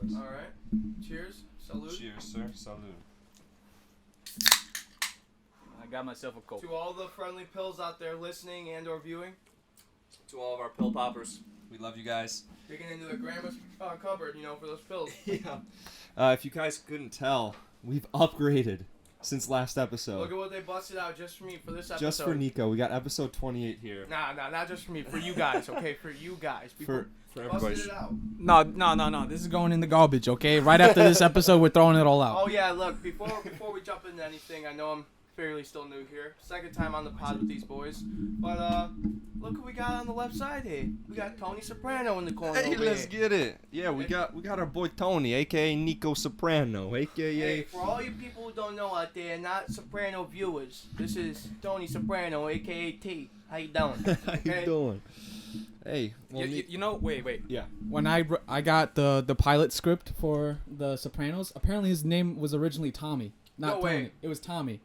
boys. All right. Cheers. Salute. Cheers, sir. Salute. I got myself a Coke. To all the friendly pills out there listening and or viewing. To all of our pill poppers. We love you guys. Digging into the grandma's cupboard, for those pills. Yeah. If you guys couldn't tell, we've upgraded since last episode. Look at what they busted out just for me for this episode. Just for Nico. We got episode 28 here. Nah, not just for me. For you guys, okay? For you guys. For Busted everybody. it out. No. This is going in the garbage, okay? Right after this episode, we're throwing it all out. Oh, yeah, look, before we jump into anything, I know I'm fairly still new here. Second time on the pod with these boys. But, look who we got on the left side here. We got Tony Soprano in the corner Hey, over let's here. get it. Yeah, we got our boy Tony, a.k.a. Nico Soprano, a.k.a. Hey, for all you people who don't know out there, not Soprano viewers, this is Tony Soprano, a.k.a. T. How you doing? How you Okay? doing? Hey. Well, Wait. yeah. When I got the pilot script for The Sopranos, apparently his name was originally Tommy, not No Tony. way. It was Tommy,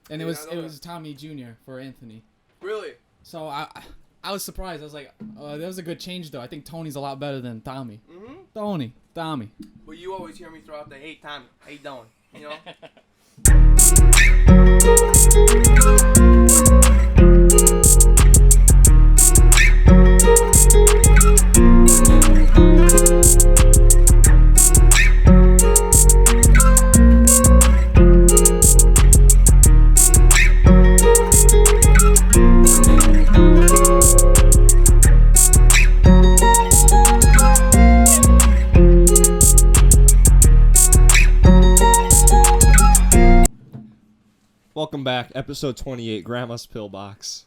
and Did it was not know that. Tommy Jr. for Anthony. Really? So I was surprised. I was like, that was a good change though. I think Tony's a lot better than Tommy. Mm-hmm. Tommy. But you always hear me throw out the, hey, Tommy, how you doing? You know? Welcome back, episode 28, Grandma's Pillbox.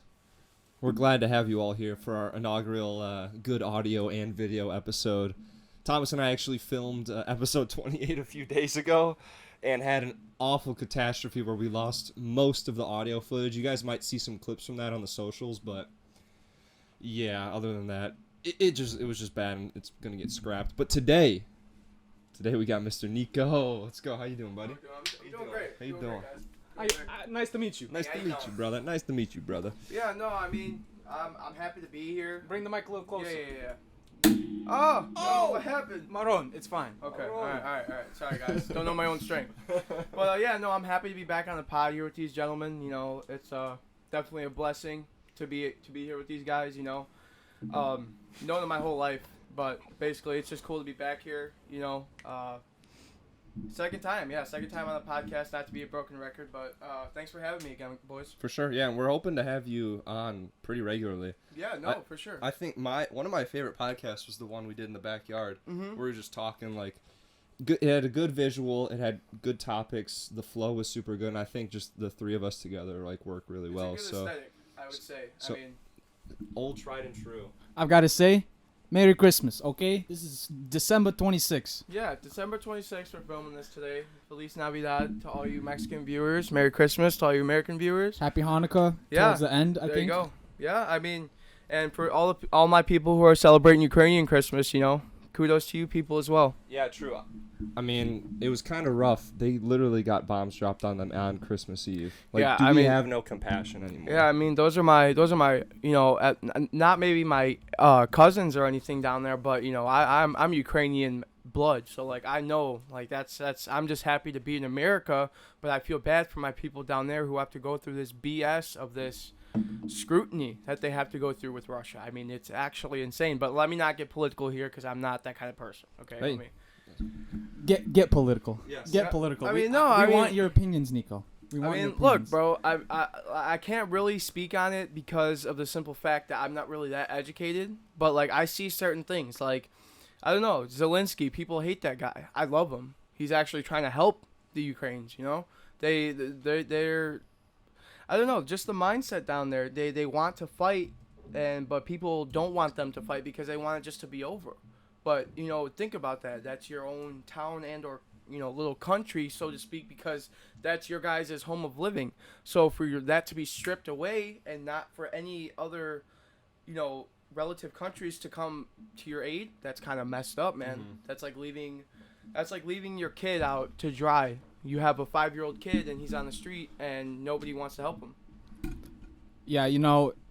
We're glad to have you all here for our inaugural good audio and video episode. Thomas and I actually filmed episode 28 a few days ago and had an awful catastrophe where we lost most of the audio footage. You guys might see some clips from that on the socials, but yeah, other than that, it was just bad and it's going to get scrapped. But today we got Mr. Nico. Let's go. How you doing, buddy? You're doing great. How you Doing doing? great, guys. Nice to meet you. Nice to meet you, brother. Nice to meet you, brother. Yeah, no, I mean, I'm happy to be here. Bring the mic a little closer. Yeah. Oh! No, what happened? Maron, it's fine. Okay, alright. Sorry, guys. Don't know my own strength. But, yeah, no, I'm happy to be back on the pod here with these gentlemen. You know, it's definitely a blessing to be here with these guys, known them my whole life. But, basically, it's just cool to be back here, Second time on the podcast, not to be a broken record, but thanks for having me again, boys. For sure, yeah, and we're hoping to have you on pretty regularly. Yeah, no, for sure. I think one of my favorite podcasts was the one we did in the backyard, where we were just talking, like, good, it had a good visual, it had good topics, the flow was super good, and I think just the three of us together, like, work really well. It's a good aesthetic, I would say. So- I mean, Old, tried, and true. I've got to say, Merry Christmas, okay? This is December 26th. yeah, December 26th, we're filming this today. Feliz Navidad to all you Mexican viewers. Merry Christmas to all you American viewers. Happy Hanukkah. Yeah, Towards the end, I There think. you go. Yeah, I mean, and for all my people who are celebrating Ukrainian Christmas, kudos to you people as well. Yeah, true. I mean, it was kind of rough. They literally got bombs dropped on them on Christmas Eve. Like, Yeah, do I we mean- have no compassion anymore? Yeah, I mean, those are my, not maybe my cousins or anything down there, but I'm Ukrainian blood, so like I know, like that's I'm just happy to be in America, but I feel bad for my people down there who have to go through this BS of this scrutiny that they have to go through with Russia. I mean, it's actually insane. But let me not get political here because I'm not that kind of person. Okay. Hey. Let me- Get political. Yes. Get Yeah, political. I We- mean, no, we I want mean- your opinions, Nico. We want your look, opinions. bro, I can't really speak on it because of the simple fact that I'm not really that educated. But like I see certain things, like I don't know, Zelensky. People hate that guy. I love him. He's actually trying to help the Ukrainians. They're I don't know, just the mindset down there. They want to fight, but people don't want them to fight because they want it just to be over. But think about that. That's your own town and or little country, so to speak, because that's your guys' home of living. So for that to be stripped away and not for any other, relative countries to come to your aid, that's kind of messed up, man. Mhm. That's like leaving your kid out to dry. You have a 5-year-old kid and he's on the street and nobody wants to help him. Yeah,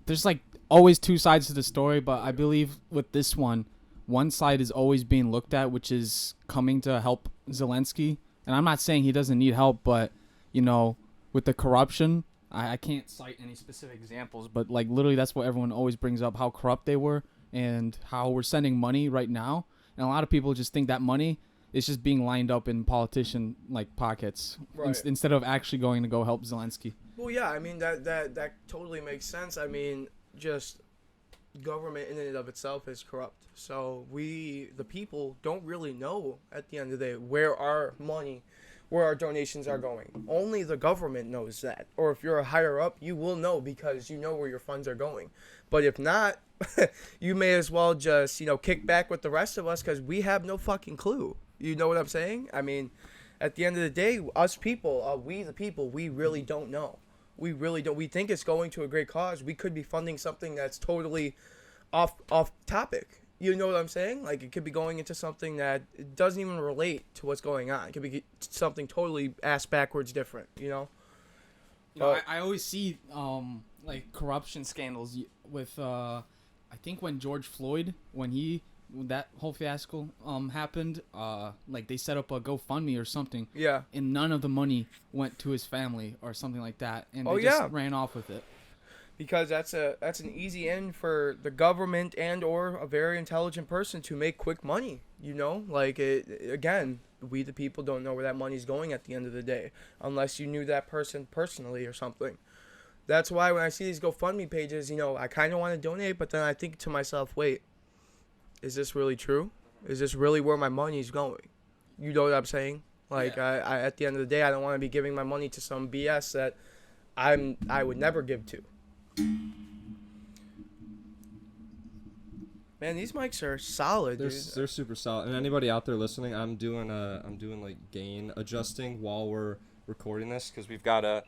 there's like always two sides to the story, but I believe with this one, one side is always being looked at, which is coming to help Zelensky. And I'm not saying he doesn't need help, but, you know, with the corruption, I can't cite any specific examples, but, like, literally that's what everyone always brings up, how corrupt they were and how we're sending money right now. And a lot of people just think that money is just being lined up in politician, like, pockets instead of actually going to go help Zelensky. Well, yeah, I mean, that totally makes sense. I mean, just government in and of itself is corrupt. So we, the people, don't really know at the end of the day where our money, where our donations are going. Only the government knows that. Or if you're a higher up, you will know because you know where your funds are going. But if not, you may as well just, you know, kick back with the rest of us because we have no fucking clue. You know what I'm saying? I mean, at the end of the day, us people, we the people, we really don't know. We really don't. We think it's going to a great cause. We could be funding something that's totally off topic. You know what I'm saying? Like, it could be going into something that it doesn't even relate to what's going on. It could be something totally ass backwards different, you know? You know, I always see, like, corruption scandals with, I think when George Floyd, when that whole fiasco happened, like, they set up a GoFundMe or something. Yeah. And none of the money went to his family or something like that. And they just ran off with it. Because that's an easy end for the government and or a very intelligent person to make quick money, you know? Like, again, we the people don't know where that money's going at the end of the day unless you knew that person personally or something. That's why when I see these GoFundMe pages, you know, I kind of want to donate, but then I think to myself, wait, is this really true? Is this really where my money's going? You know what I'm saying? Like, I at the end of the day, I don't want to be giving my money to some BS that I would never give to. Man, these mics are solid. They're super solid. And anybody out there listening, I'm doing like gain adjusting while we're recording this because we've got a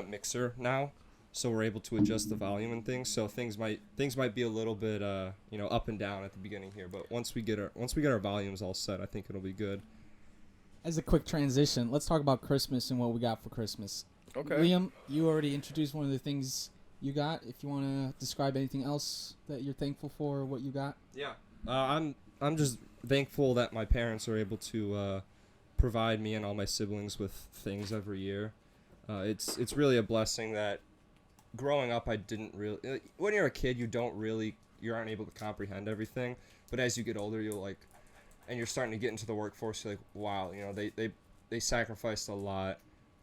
mixer now, so we're able to adjust the volume and things. So things might be a little bit you know, up and down at the beginning here, but once we get our volumes all set, I think it'll be good. As a quick transition, let's talk about Christmas and what we got for Christmas. Okay. Liam, you already introduced one of the things you got. If you want to describe anything else that you're thankful for, what you got? Yeah. I'm just thankful that my parents are able to provide me and all my siblings with things every year. It's really a blessing that growing up I didn't really. When you're a kid, you aren't able to comprehend everything. But as you get older, you'll like, and you're starting to get into the workforce. You're like, wow, you know, they sacrificed a lot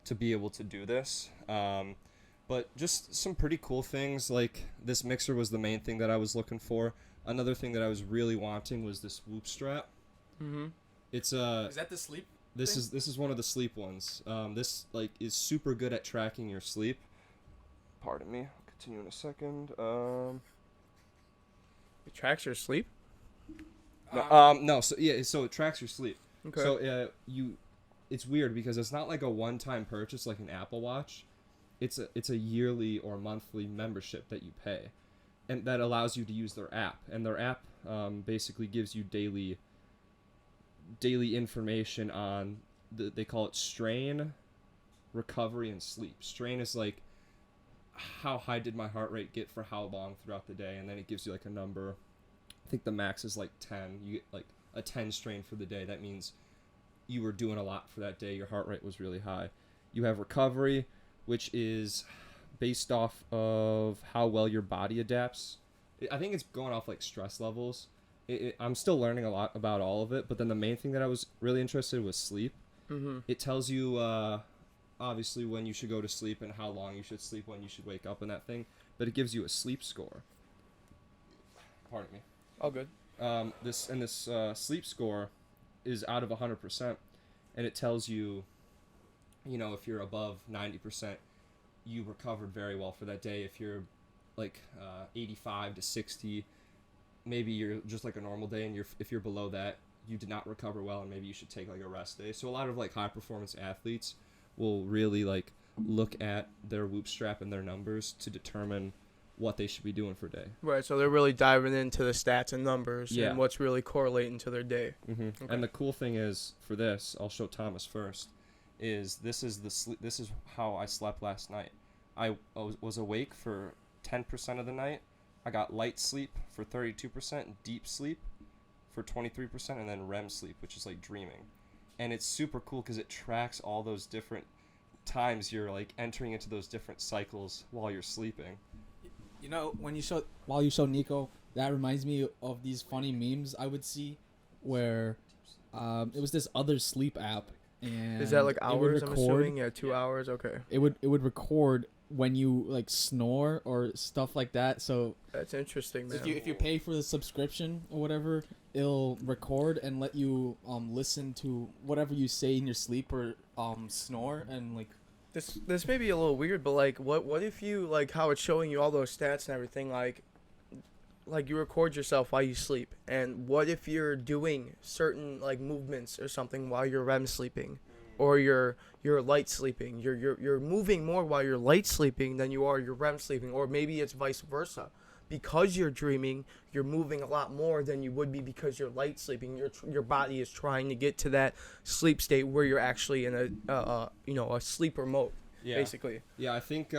to be able to do this. But just some pretty cool things, like this mixer was the main thing that I was looking for. Another thing that I was really wanting was this whoop strap. Mm-hmm. Is that the sleep? This is one of the sleep ones. This like is super good at tracking your sleep. Pardon me. I'll continue in a second. It tracks your sleep? No. So it tracks your sleep. Okay. So it's weird because it's not like a one-time purchase like an Apple Watch. It's a yearly or monthly membership that you pay, and that allows you to use their app. And their app basically gives you daily information on they call it strain, recovery, and sleep. Strain is like how high did my heart rate get for how long throughout the day, and then it gives you like a number. I think the max is like 10. You get like a 10 strain for the day. That means you were doing a lot for that day. Your heart rate was really high. You have recovery, which is based off of how well your body adapts. I think it's going off like stress levels. I'm still learning a lot about all of it, but then the main thing that I was really interested in was sleep. Mm-hmm. It tells you obviously when you should go to sleep and how long you should sleep, when you should wake up and that thing, but it gives you a sleep score. Pardon me. All good. This sleep score is out of 100%, and it tells you, you know, if you're above 90%, you recovered very well for that day. If you're like 85 to 60, maybe you're just like a normal day, and if you're below that, you did not recover well, and maybe you should take like a rest day. So a lot of like high performance athletes will really like look at their whoop strap and their numbers to determine what they should be doing for a day. Right, so they're really diving into the stats and numbers Yeah. and what's really correlating to their day. Mm-hmm. Okay. And the cool thing is, for this, I'll show Thomas first, this is how I slept last night. I was awake for 10% of the night. I got light sleep for 32%, deep sleep for 23%, and then REM sleep, which is like dreaming. And it's super cool because it tracks all those different times you're like entering into those different cycles while you're sleeping. You know, while you show Nico, that reminds me of these funny memes I would see where it was this other sleep app, and Is that like it would hours? I'm record- assuming. Yeah, 2 hours. Okay, It would record when you like snore or stuff like that. So that's interesting, man. if you pay for the subscription or whatever, it'll record and let you listen to whatever you say in your sleep or snore, and like This may be a little weird, but like, what if you like how it's showing you all those stats and everything, like you record yourself while you sleep, and what if you're doing certain like movements or something while you're REM sleeping, or you're light sleeping, you're moving more while you're light sleeping than you are you're REM sleeping, or maybe it's vice versa. Because you're dreaming, you're moving a lot more than you would be because you're light sleeping. Your body is trying to get to that sleep state where you're actually in a sleeper mode, basically. Yeah, I think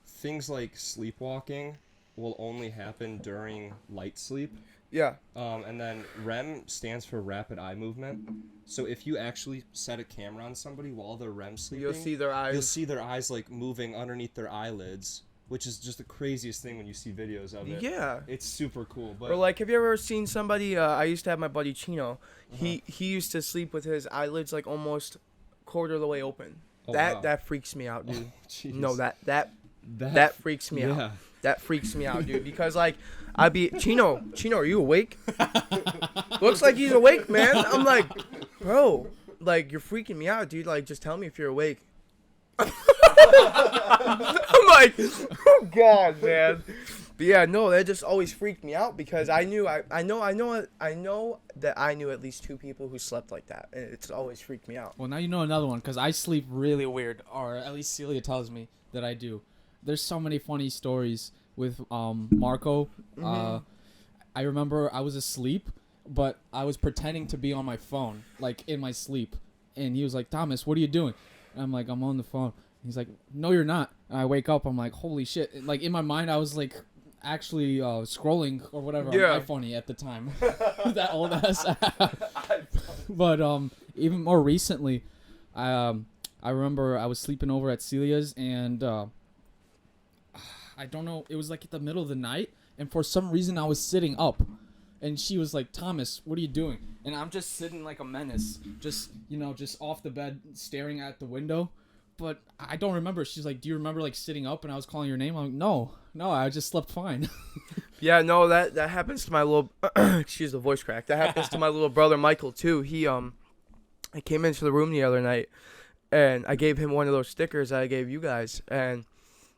things like sleepwalking will only happen during light sleep. Yeah. And then REM stands for rapid eye movement. So if you actually set a camera on somebody while they're REM sleeping, You'll see their eyes. You'll see their eyes like moving underneath their eyelids, which is just the craziest thing when you see videos of it. Yeah. It's super cool. But Or like, have you ever seen somebody? I used to have my buddy Chino. He used to sleep with his eyelids like almost quarter of the way open. Oh, wow. That freaks me out, dude. Oh, jeez. No, that freaks me out. That freaks me out, dude. Because like, I'd be Chino, are you awake? Looks like he's awake, man. I'm like, bro, like you're freaking me out, dude. Like, just tell me if you're awake. I'm like, oh god, man. But yeah, no, that just always freaked me out because I know that I knew at least 2 people who slept like that, and it's always freaked me out. Well, now you know another one, because I sleep really weird, or at least Celia tells me that I do. There's so many funny stories with Marco. I remember I was asleep, but I was pretending to be on my phone, like in my sleep. And he was like, Thomas, what are you doing? And I'm like, I'm on the phone. He's like, no, you're not. And I wake up, I'm like, holy shit. And, like, in my mind, I was like, actually scrolling or whatever on iPhone at the time. That old ass app. But even more recently, I remember I was sleeping over at Celia's, and I don't know, it was like at the middle of the night, and for some reason I was sitting up, and she was like, Thomas, what are you doing? And I'm just sitting like a menace, just off the bed staring at the window. But I don't remember. She's like, do you remember like sitting up and I was calling your name? I'm like, no, I just slept fine. Yeah, no, that happens to my little excuse the voice crack. That happens to my little brother Michael too. He I came into the room the other night and I gave him one of those stickers I gave you guys, and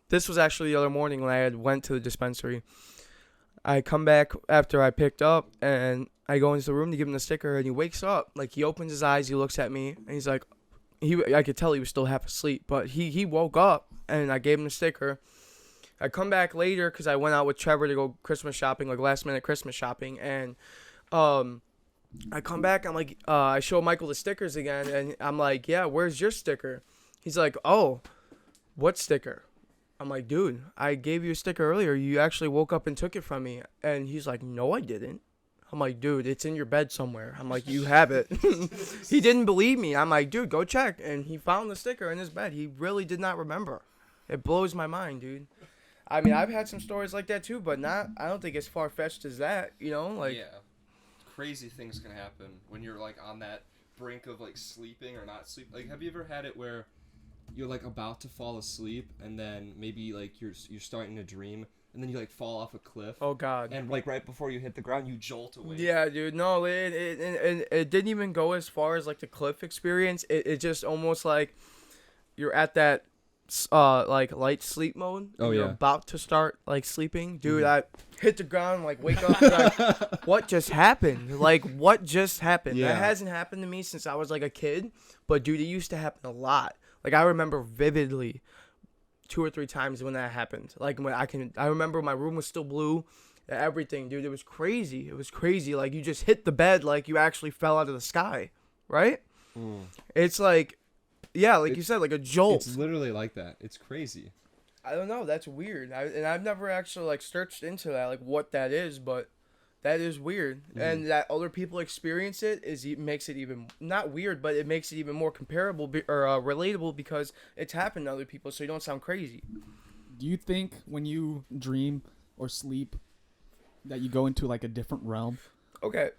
this was actually the other morning when I had went to the dispensary. I come back after I picked up and I go into the room to give him the sticker, and he wakes up, like he opens his eyes, he looks at me, and he's like, I could tell he was still half asleep, but he woke up, and I gave him the sticker. I come back later because I went out with Trevor to go Christmas shopping, like last minute Christmas shopping, and I come back, I'm like, I show Michael the stickers again, and I'm like, yeah, where's your sticker? He's like, oh, what sticker? I'm like, dude, I gave you a sticker earlier. You actually woke up and took it from me. And he's like, no, I didn't. I'm like, dude, it's in your bed somewhere. I'm like, you have it. He didn't believe me. I'm like, dude, go check. And he found the sticker in his bed. He really did not remember. It blows my mind, dude. I mean, I've had some stories like that too, but I don't think it's far-fetched as that, like. Yeah. Crazy things can happen when you're like on that brink of like sleeping or not sleep. Like, have you ever had it where you're like about to fall asleep and then maybe like you're starting to dream and then you like fall off a cliff? Oh god. And like right before you hit the ground you jolt away. Yeah, dude. No, it didn't even go as far as like the cliff experience. It just almost like you're at that like light sleep mode. Oh, you're yeah. about to start like sleeping. Dude, I hit the ground, like wake up, like, what just happened? Like, what just happened? Yeah. That hasn't happened to me since I was like a kid, but dude, it used to happen a lot. Like, I remember vividly 2 or 3 times when that happened. Like, when I remember my room was still blue, everything, dude. It was crazy. Like, you just hit the bed like you actually fell out of the sky, right? It's like, yeah, like you said, like a jolt. It's literally like that. It's crazy. I don't know. That's weird. And I've never actually like searched into that, like what that is. But That is weird, and that other people experience it makes it even not weird, but it makes it even more comparable or relatable because it's happened to other people, so you don't sound crazy. Do you think when you dream or sleep that you go into like a different realm? Okay,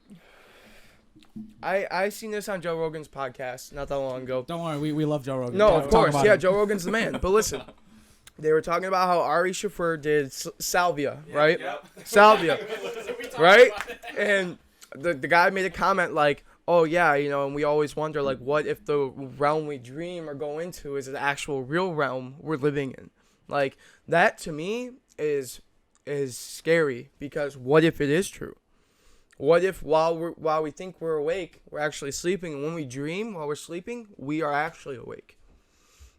I seen this on Joe Rogan's podcast not that long ago. Don't worry, we love Joe Rogan. No, Talk of course, about yeah, it. Joe Rogan's the man. But listen, they were talking about how Ari Shaffir did salvia, right? Yep. Salvia, right? And the guy made a comment like, oh yeah, you know, and we always wonder like, what if the realm we dream or go into is an actual real realm we're living in? Like that to me is scary because what if it is true? What if while we think we're awake, we're actually sleeping, and when we dream while we're sleeping, we are actually awake?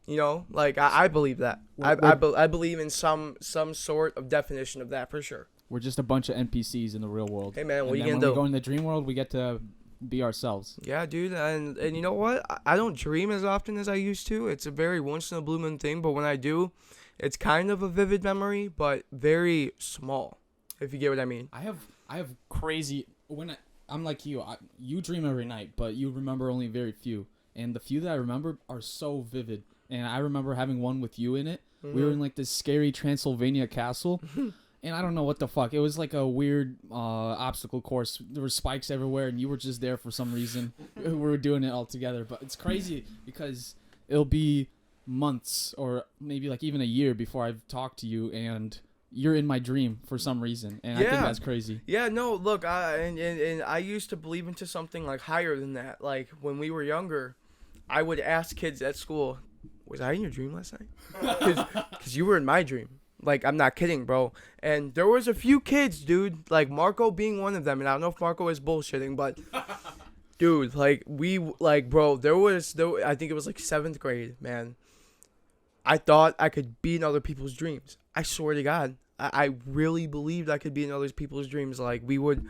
You know, like I believe that. I believe in some sort of definition of that for sure. We're just a bunch of NPCs in the real world. Hey man, what and you then gonna when do? we go in the dream world, we get to be ourselves. Yeah, dude, and you know what? I don't dream as often as I used to. It's a very once in a blue moon thing, but when I do, it's kind of a vivid memory, but very small. If you get what I mean. I have crazy I'm like you. You dream every night, but you remember only very few, and the few that I remember are so vivid. And I remember having one with you in it. Mm-hmm. We were in like this scary Transylvania castle. And I don't know what the fuck. It was like a weird obstacle course. There were spikes everywhere, and you were just there for some reason. We were doing it all together. But it's crazy because it'll be months or maybe like even a year before I've talked to you, and you're in my dream for some reason. And I think that's crazy. Yeah, no, look, and I used to believe into something like higher than that. Like when we were younger, I would ask kids at school, was I in your dream last night? Because you were in my dream. Like, I'm not kidding, bro. And there was a few kids, dude, like Marco being one of them. And I don't know if Marco is bullshitting, but, dude, like, bro, I think it was like 7th grade, man. I thought I could be in other people's dreams. I swear to God. I really believed I could be in other people's dreams. Like, we would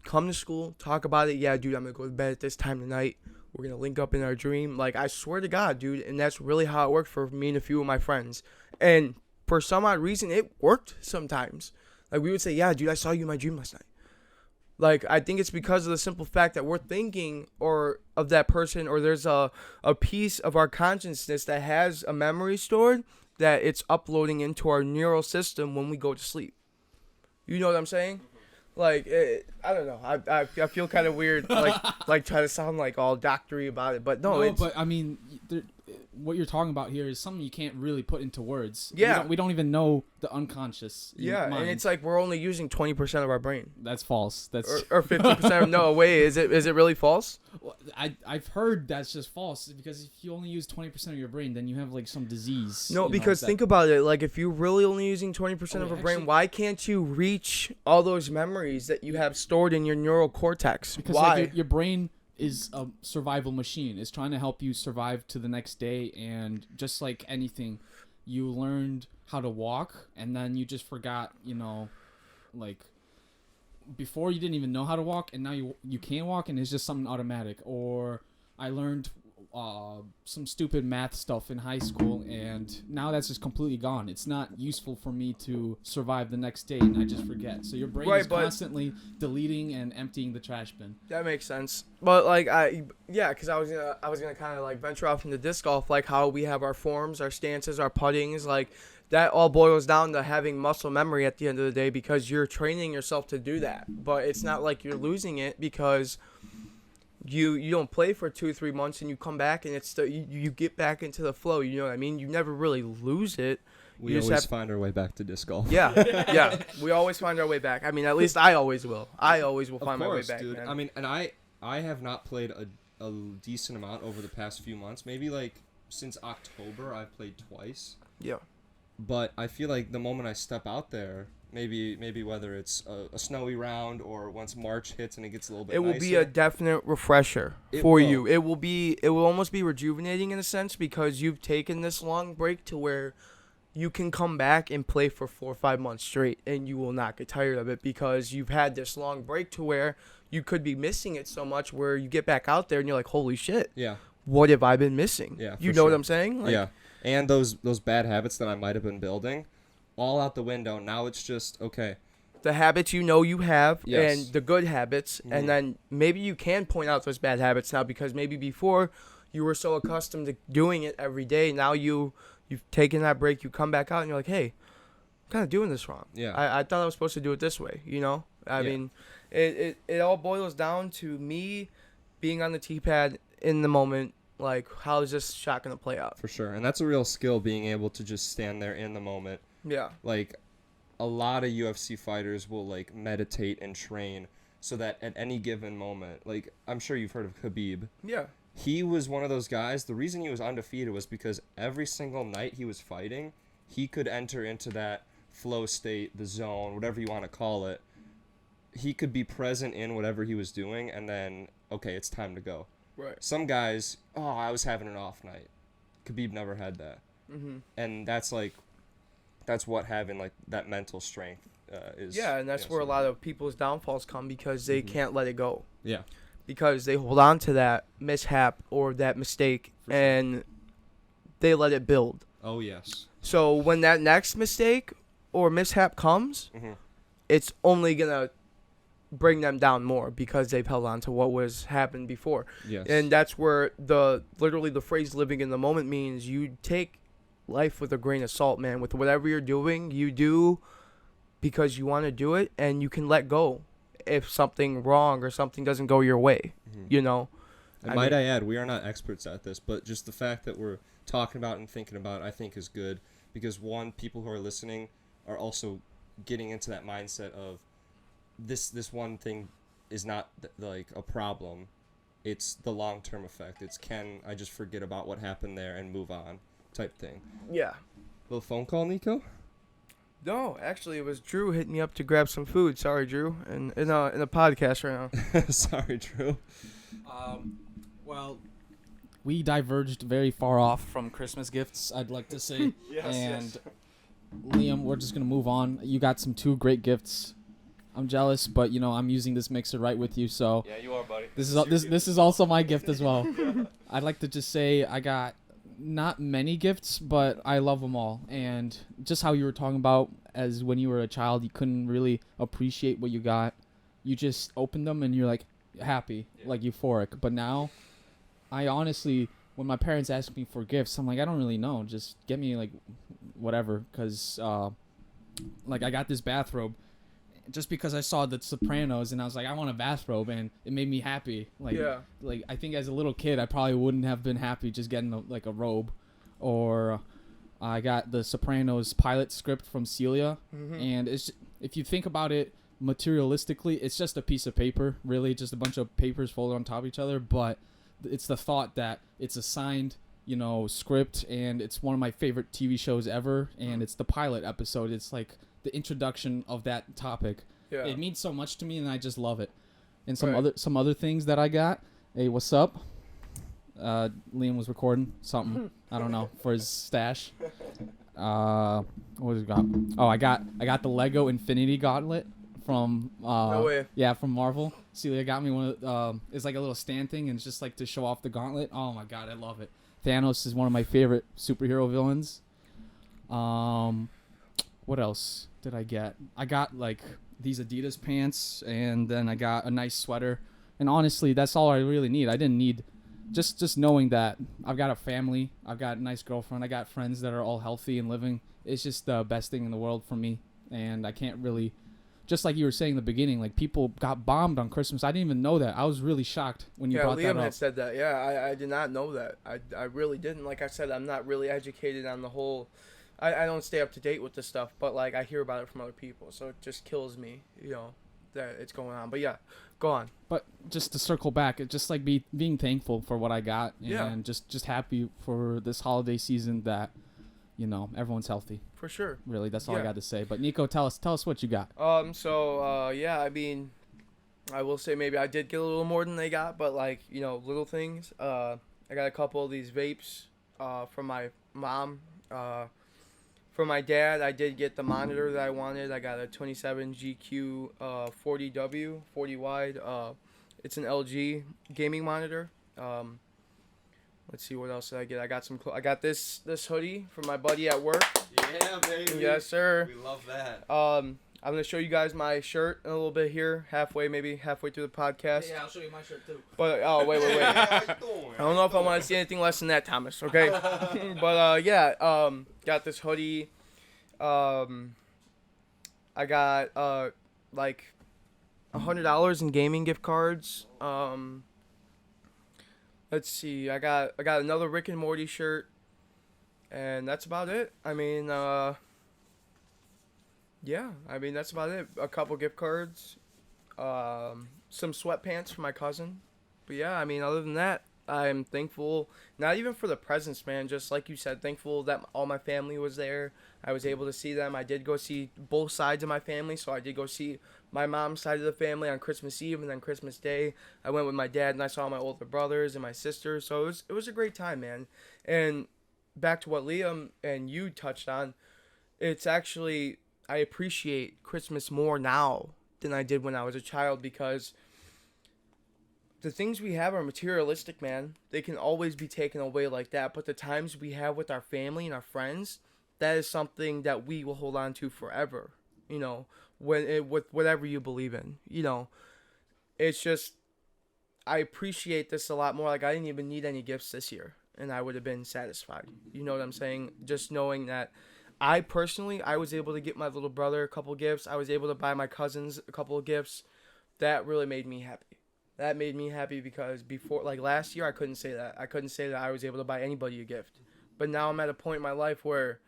come to school, talk about it. Yeah, dude, I'm going to go to bed at this time tonight. We're going to link up in our dream. Like, I swear to God, dude. And that's really how it worked for me and a few of my friends. And for some odd reason, it worked sometimes. Like, we would say, yeah, dude, I saw you in my dream last night. Like, I think it's because of the simple fact that we're thinking or of that person, or there's a piece of our consciousness that has a memory stored that it's uploading into our neural system when we go to sleep. You know what I'm saying? Like, I don't know. I feel kind of weird, like try to sound like all doctory about it, but no. But I mean, what you're talking about here is something you can't really put into words. Yeah. We don't even know the unconscious. Yeah, mind. and it's like we're only using 20% of our brain. That's false. That's or 50%. No way. Is it really false? Well, I've heard that's just false, because if you only use 20% of your brain, then you have like some disease. No, because think about it. Like, if you're really only using 20% of your brain, actually, why can't you reach all those memories that you have stored in your neural cortex? Because why? like, your brain is a survival machine. It's trying to help you survive to the next day, and just like anything, you learned how to walk, and then you just forgot, like before you didn't even know how to walk, and now you can't walk, and it's just something automatic. Or I learned some stupid math stuff in high school, and now that's just completely gone. It's not useful for me to survive the next day, and I just forget. So your brain is constantly deleting and emptying the trash bin. That makes sense. But like because I was gonna kind of like venture off into disc golf, like how we have our forms, our stances, our puttings, like that all boils down to having muscle memory at the end of the day, because you're training yourself to do that. But it's not like you're losing it, because you don't play for 2-3 months and you come back and it's you get back into the flow. You know what I mean? You never really lose it. We always find our way back to disc golf. Yeah. We always find our way back. I mean, at least I always will. I always will find my way back, dude. man. I mean, and I have not played a decent amount over the past few months. Maybe like since October I've played twice. Yeah. But I feel like the moment I step out there, maybe whether it's a snowy round or once March hits and it gets a little bit nicer, will be a definite refresher for you. It will almost be rejuvenating in a sense, because you've taken this long break to where you can come back and play for 4 or 5 months straight, and you will not get tired of it, because you've had this long break to where you could be missing it so much, where you get back out there and you're like, holy shit. Yeah. What have I been missing? Yeah. You know what I'm saying? Like, yeah. And those bad habits that I might have been building, all out the window. Now it's just, okay, the habits you have Yes. and the good habits, and then maybe you can point out those bad habits now because maybe before you were so accustomed to doing it every day. Now you've taken that break, you come back out and you're like, hey, I'm kind of doing this wrong. Yeah. I thought I was supposed to do it this way, you know? I mean, it all boils down to me being on the T-pad in the moment, like, how is this shot going to play out? For sure. And that's a real skill, being able to just stand there in the moment. Yeah. Like, a lot of UFC fighters will, like, meditate and train so that at any given moment, like, I'm sure you've heard of Khabib. Yeah. He was one of those guys. The reason he was undefeated was because every single night he was fighting, he could enter into that flow state, the zone, whatever you want to call it. He could be present in whatever he was doing, and then, okay, it's time to go. Right. Some guys, I was having an off night. Khabib never had that. Mm-hmm. And that's what having, like, that mental strength is. Yeah, and that's where a lot of people's downfalls come because they can't let it go. Yeah. Because they hold on to that mishap or that mistake For sure. and they let it build. Oh, yes. So when that next mistake or mishap comes, it's only going to bring them down more because they've held on to what was happened before. Yes. And that's where literally the phrase living in the moment means you take life with a grain of salt, man. With whatever you're doing, you do because you want to do it, and you can let go if something wrong or something doesn't go your way, you know? And I add, we are not experts at this, but just the fact that we're talking about and thinking about it, I think is good because, one, people who are listening are also getting into that mindset of this one thing is not like a problem. It's the long-term effect. It's, can I just forget about what happened there and move on type thing. Yeah. Little phone call, Nico? No, actually, it was Drew hitting me up to grab some food. Sorry, Drew. In a podcast right now. Sorry, Drew. Well, we diverged very far off from Christmas gifts, I'd like to say. Yes. Liam, we're just going to move on. You got two great gifts. I'm jealous, but, I'm using this mixer right with you, so... Yeah, you are, buddy. This is also my gift as well. I'd like to just say I got not many gifts, but I love them all. And just how you were talking about as when you were a child, you couldn't really appreciate what you got. You just opened them and you're like happy, like euphoric. But now, I honestly, when my parents ask me for gifts, I'm like, I don't really know. Just get me like whatever, because like I got this bathrobe just because I saw The Sopranos and I was like, I want a bathrobe, and it made me happy. Like I think as a little kid, I probably wouldn't have been happy just getting a robe. Or I got the Sopranos pilot script from Celia, and it's, if you think about it materialistically, it's just a piece of paper, really, just a bunch of papers folded on top of each other. But it's the thought that it's a signed, script, and it's one of my favorite TV shows ever, and it's the pilot episode. It's like the introduction of that topic. Yeah. It means so much to me, and I just love it. And some other things that I got. Hey, what's up? Liam was recording something. I don't know, for his stash. What has he got? Oh, I got the Lego Infinity Gauntlet from No way. Yeah, from Marvel. Celia got me one of it's like a little stand thing, and it's just like to show off the gauntlet. Oh my god, I love it. Thanos is one of my favorite superhero villains. What else did I get? I got like these Adidas pants, and then I got a nice sweater. And honestly, that's all I really need. I didn't need just knowing that I've got a family, I've got a nice girlfriend, I got friends that are all healthy and living. It's just the best thing in the world for me. And I can't really, just like you were saying in the beginning, like people got bombed on Christmas. I didn't even know that. I was really shocked when you brought that Liam up. had said that. Yeah, I did not know that. I really didn't. Like I said, I'm not really educated on the whole. I don't stay up to date with this stuff, but like I hear about it from other people, so it just kills me, that it's going on. But yeah, go on. But just to circle back, it's just like being thankful for what I got, and just happy for this holiday season that, everyone's healthy. For sure. Really, that's all I got to say. But Nico, tell us what you got. Yeah, I mean, I will say maybe I did get a little more than they got, but like, little things. I got a couple of these vapes from my mom. For my dad, I did get the monitor that I wanted. I got a 27 GQ 40W, 40 wide. It's an LG gaming monitor. Let's see, what else did I get? I got I got this hoodie from my buddy at work. Yeah, baby. Yes, sir. We love that. I'm gonna show you guys my shirt in a little bit here, maybe halfway through the podcast. Yeah, I'll show you my shirt too. But oh wait. I don't know if I want to see anything less than that, Thomas. Okay. But got this hoodie. I got like $100 in gaming gift cards. Let's see. I got another Rick and Morty shirt, and that's about it. I mean, that's about it. A couple gift cards, some sweatpants for my cousin. But yeah, I mean, other than that, I'm thankful, not even for the presents, man, just like you said, thankful that all my family was there. I was able to see them. I did go see both sides of my family, so I did go see my mom's side of the family on Christmas Eve, and then Christmas Day, I went with my dad, and I saw my older brothers and my sisters, so it was a great time, man. And back to what Liam and you touched on, it's actually, I appreciate Christmas more now than I did when I was a child, because the things we have are materialistic, man. They can always be taken away like that, but the times we have with our family and our friends, that is something that we will hold on to forever, you know, with whatever you believe in, you know. It's just, I appreciate this a lot more. Like, I didn't even need any gifts this year, and I would have been satisfied. You know what I'm saying? Just knowing that I was able to get my little brother a couple gifts. I was able to buy my cousins a couple of gifts. That really made me happy. That made me happy because before, like last year, I couldn't say that. I couldn't say that I was able to buy anybody a gift. But now I'm at a point in my life where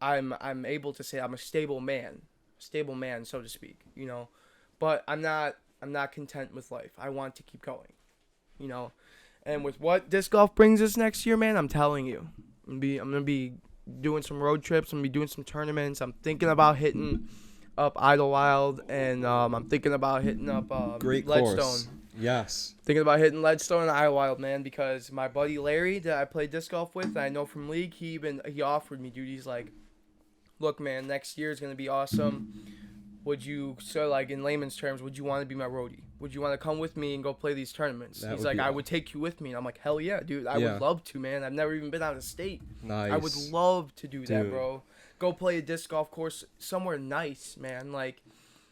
I'm able to say I'm a stable man, so to speak, you know. But I'm not content with life. I want to keep going, you know. And with what disc golf brings us next year, man, I'm telling you, I'm gonna be doing some road trips. I'm gonna be doing some tournaments. I'm thinking about hitting up Idlewild, and I'm thinking about hitting up Great Leadstone. course. Yes. Thinking about hitting Leadstone and Idlewild, man, because my buddy Larry that I play disc golf with, I know from league, he offered me, dude. He's like, look, man, next year is gonna be awesome. Would you, so like in layman's terms, would you want to be my roadie? Would you want to come with me and go play these tournaments? He's like, I would take you with me. And I'm like, hell yeah, dude. I would love to, man. I've never even been out of state. Nice. I would love to do that, bro. Go play a disc golf course somewhere nice, man. Like,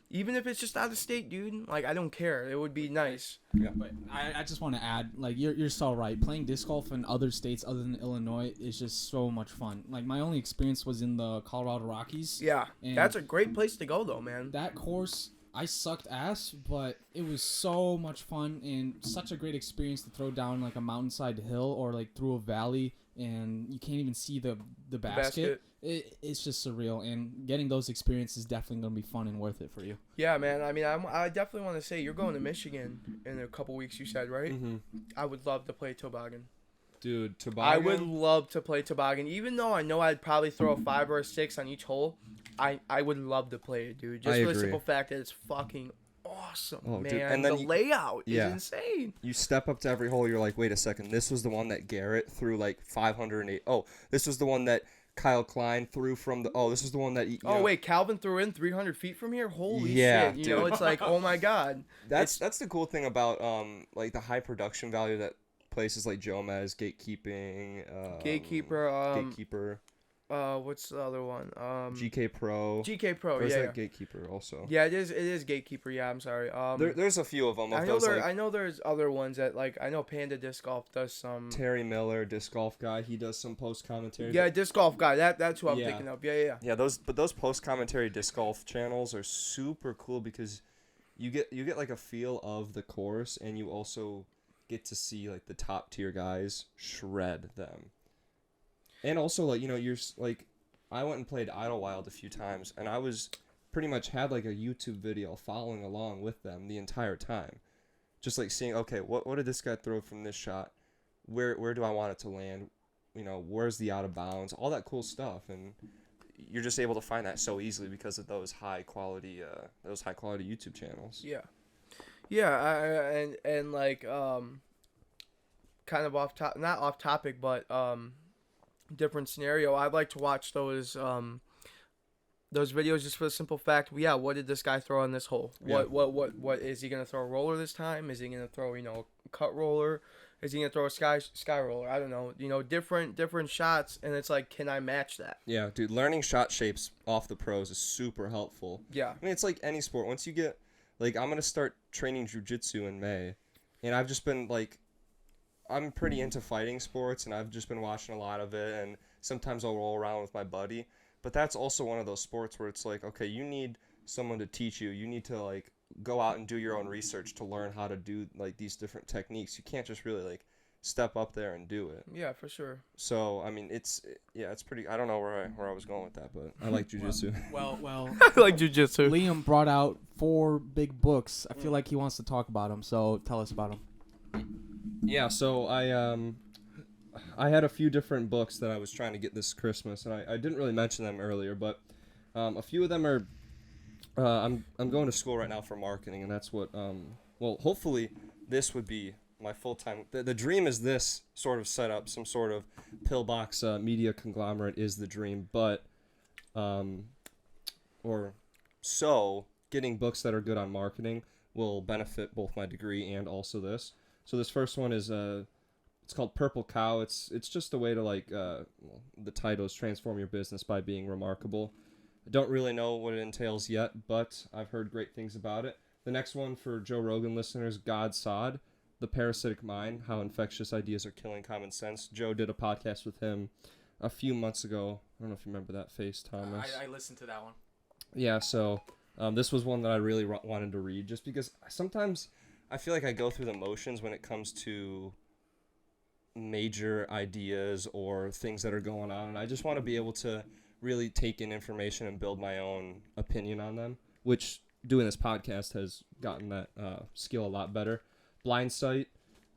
even if it's just out of state, dude. Like, I don't care. It would be nice. Yeah. But I just want to add, like, you're so right. Playing disc golf in other states other than Illinois is just so much fun. Like, my only experience was in the Colorado Rockies. Yeah. That's a great place to go, though, man. That course, I sucked ass, but it was so much fun and such a great experience to throw down, like, a mountainside hill or, like, through a valley, and you can't even see the basket. It's just surreal, and getting those experiences is definitely going to be fun and worth it for you. Yeah, man. I mean, I definitely want to say, you're going to Michigan in a couple weeks, you said, right? Mm-hmm. I would love to play toboggan. Dude, toboggan. I would love to play toboggan, even though I know I'd probably throw a 5 or a 6 on each hole. I would love to play it, dude. Just for the simple fact that it's fucking awesome, man. Dude. And then the layout is insane. You step up to every hole, you're like, wait a second, this was the one that Garrett threw like 508. Oh, this was the one that Kyle Klein threw from the. Oh, this is the one that. Wait, Calvin threw in 300 feet from here. Holy shit! You know, it's like, oh my god. That's the cool thing about like the high production value that places like Jomez, Gatekeeper. What's the other one? GK Pro. Or is that Gatekeeper also? Yeah, it is Gatekeeper. Yeah, I'm sorry. There's a few of them. I know there's other ones that, like, I know Panda Disc Golf does some. Terry Miller, disc golf guy, he does some post commentary. Yeah, disc golf guy. That's who I'm thinking of. Yeah. Yeah, those post commentary disc golf channels are super cool because you get like a feel of the course, and you also get to see like the top tier guys shred them. And also, like, you know, you're like, I went and played Idlewild a few times, and I was pretty much had like a YouTube video following along with them the entire time, just like seeing, okay, what did this guy throw from this shot? Where do I want it to land? You know, where's the out of bounds? All that cool stuff, and you're just able to find that so easily because of those high quality YouTube channels. Yeah, and like kind of not off topic, but different scenario. I'd like to watch those videos just for the simple fact, what did this guy throw on this hole? What is he gonna throw a roller this time? Is he gonna throw, a cut roller? Is he gonna throw a sky roller? I don't know. You know, different shots, and it's like, can I match that? Yeah, dude, learning shot shapes off the pros is super helpful. Yeah. I mean, it's like any sport. Once you get, like, I'm gonna start training jujitsu in May, and I've just been like, I'm pretty into fighting sports, and I've just been watching a lot of it, and sometimes I'll roll around with my buddy. But that's also one of those sports where it's like, okay, you need someone to teach you. You need to, like, go out and do your own research to learn how to do, like, these different techniques. You can't just really, like, step up there and do it. Yeah, for sure. So, I mean, it's pretty, I don't know where I was going with that, but I like jujitsu. Well, I like jujitsu. Liam brought out 4 big books. I feel like he wants to talk about them, so tell us about them. Yeah, so I had a few different books that I was trying to get this Christmas, and I didn't really mention them earlier, but a few of them are, I'm going to school right now for marketing, and that's what, well, hopefully this would be my full-time, the dream is this sort of setup, some sort of pillbox media conglomerate is the dream, but, getting books that are good on marketing will benefit both my degree and also this. So this first one is, it's called Purple Cow. It's just a way to, like, the title is Transform Your Business by Being Remarkable. I don't really know what it entails yet, but I've heard great things about it. The next one for Joe Rogan listeners, God Sod, The Parasitic Mind, How Infectious Ideas Are Killing Common Sense. Joe did a podcast with him a few months ago. I don't know if you remember that face, Thomas. I listened to that one. Yeah, so this was one that I really wanted to read just because sometimes I feel like I go through the motions when it comes to major ideas or things that are going on, and I just want to be able to really take in information and build my own opinion on them, which doing this podcast has gotten that skill a lot better. Blind Sight,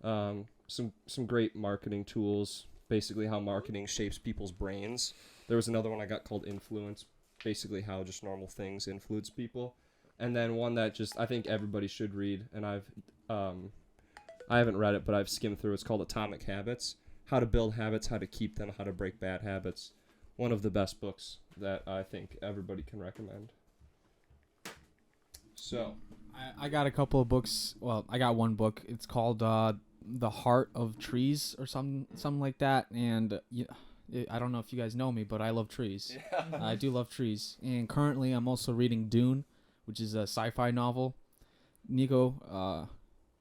some great marketing tools, basically how marketing shapes people's brains. There was another one I got called Influence, basically how just normal things influence people. And then one that just I think everybody should read, and I haven't read it, but I've skimmed through. It's called Atomic Habits, How to Build Habits, How to Keep Them, How to Break Bad Habits. One of the best books that I think everybody can recommend. So I got a couple of books. Well, I got one book. It's called The Heart of Trees or something like that. And I don't know if you guys know me, but I love trees. yeah. I do love trees. And currently I'm also reading Dune, which is a sci-fi novel. Nico,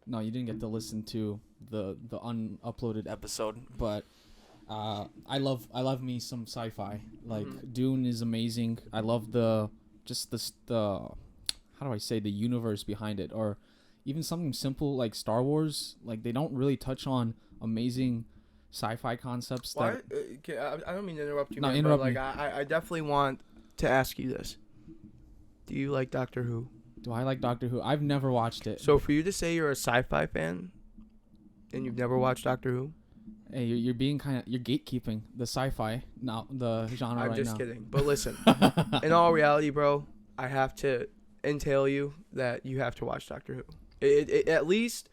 no, you didn't get to listen to the unuploaded episode, but I love me some sci-fi. Like Dune is amazing. I love the how do I say, the universe behind it, or even something simple like Star Wars. Like they don't really touch on amazing sci-fi concepts. Why? I don't mean to interrupt you. No, man, interrupt but, me. like I definitely want to ask you this. Do you like Doctor Who? Do I like Doctor Who? I've never watched it. So for you to say you're a sci-fi fan, and you've never watched Doctor Who, hey, you're being you're gatekeeping the sci-fi now, the genre I'm right just now. kidding. But listen, in all reality, bro, I have to entail you that you have to watch Doctor Who. It at least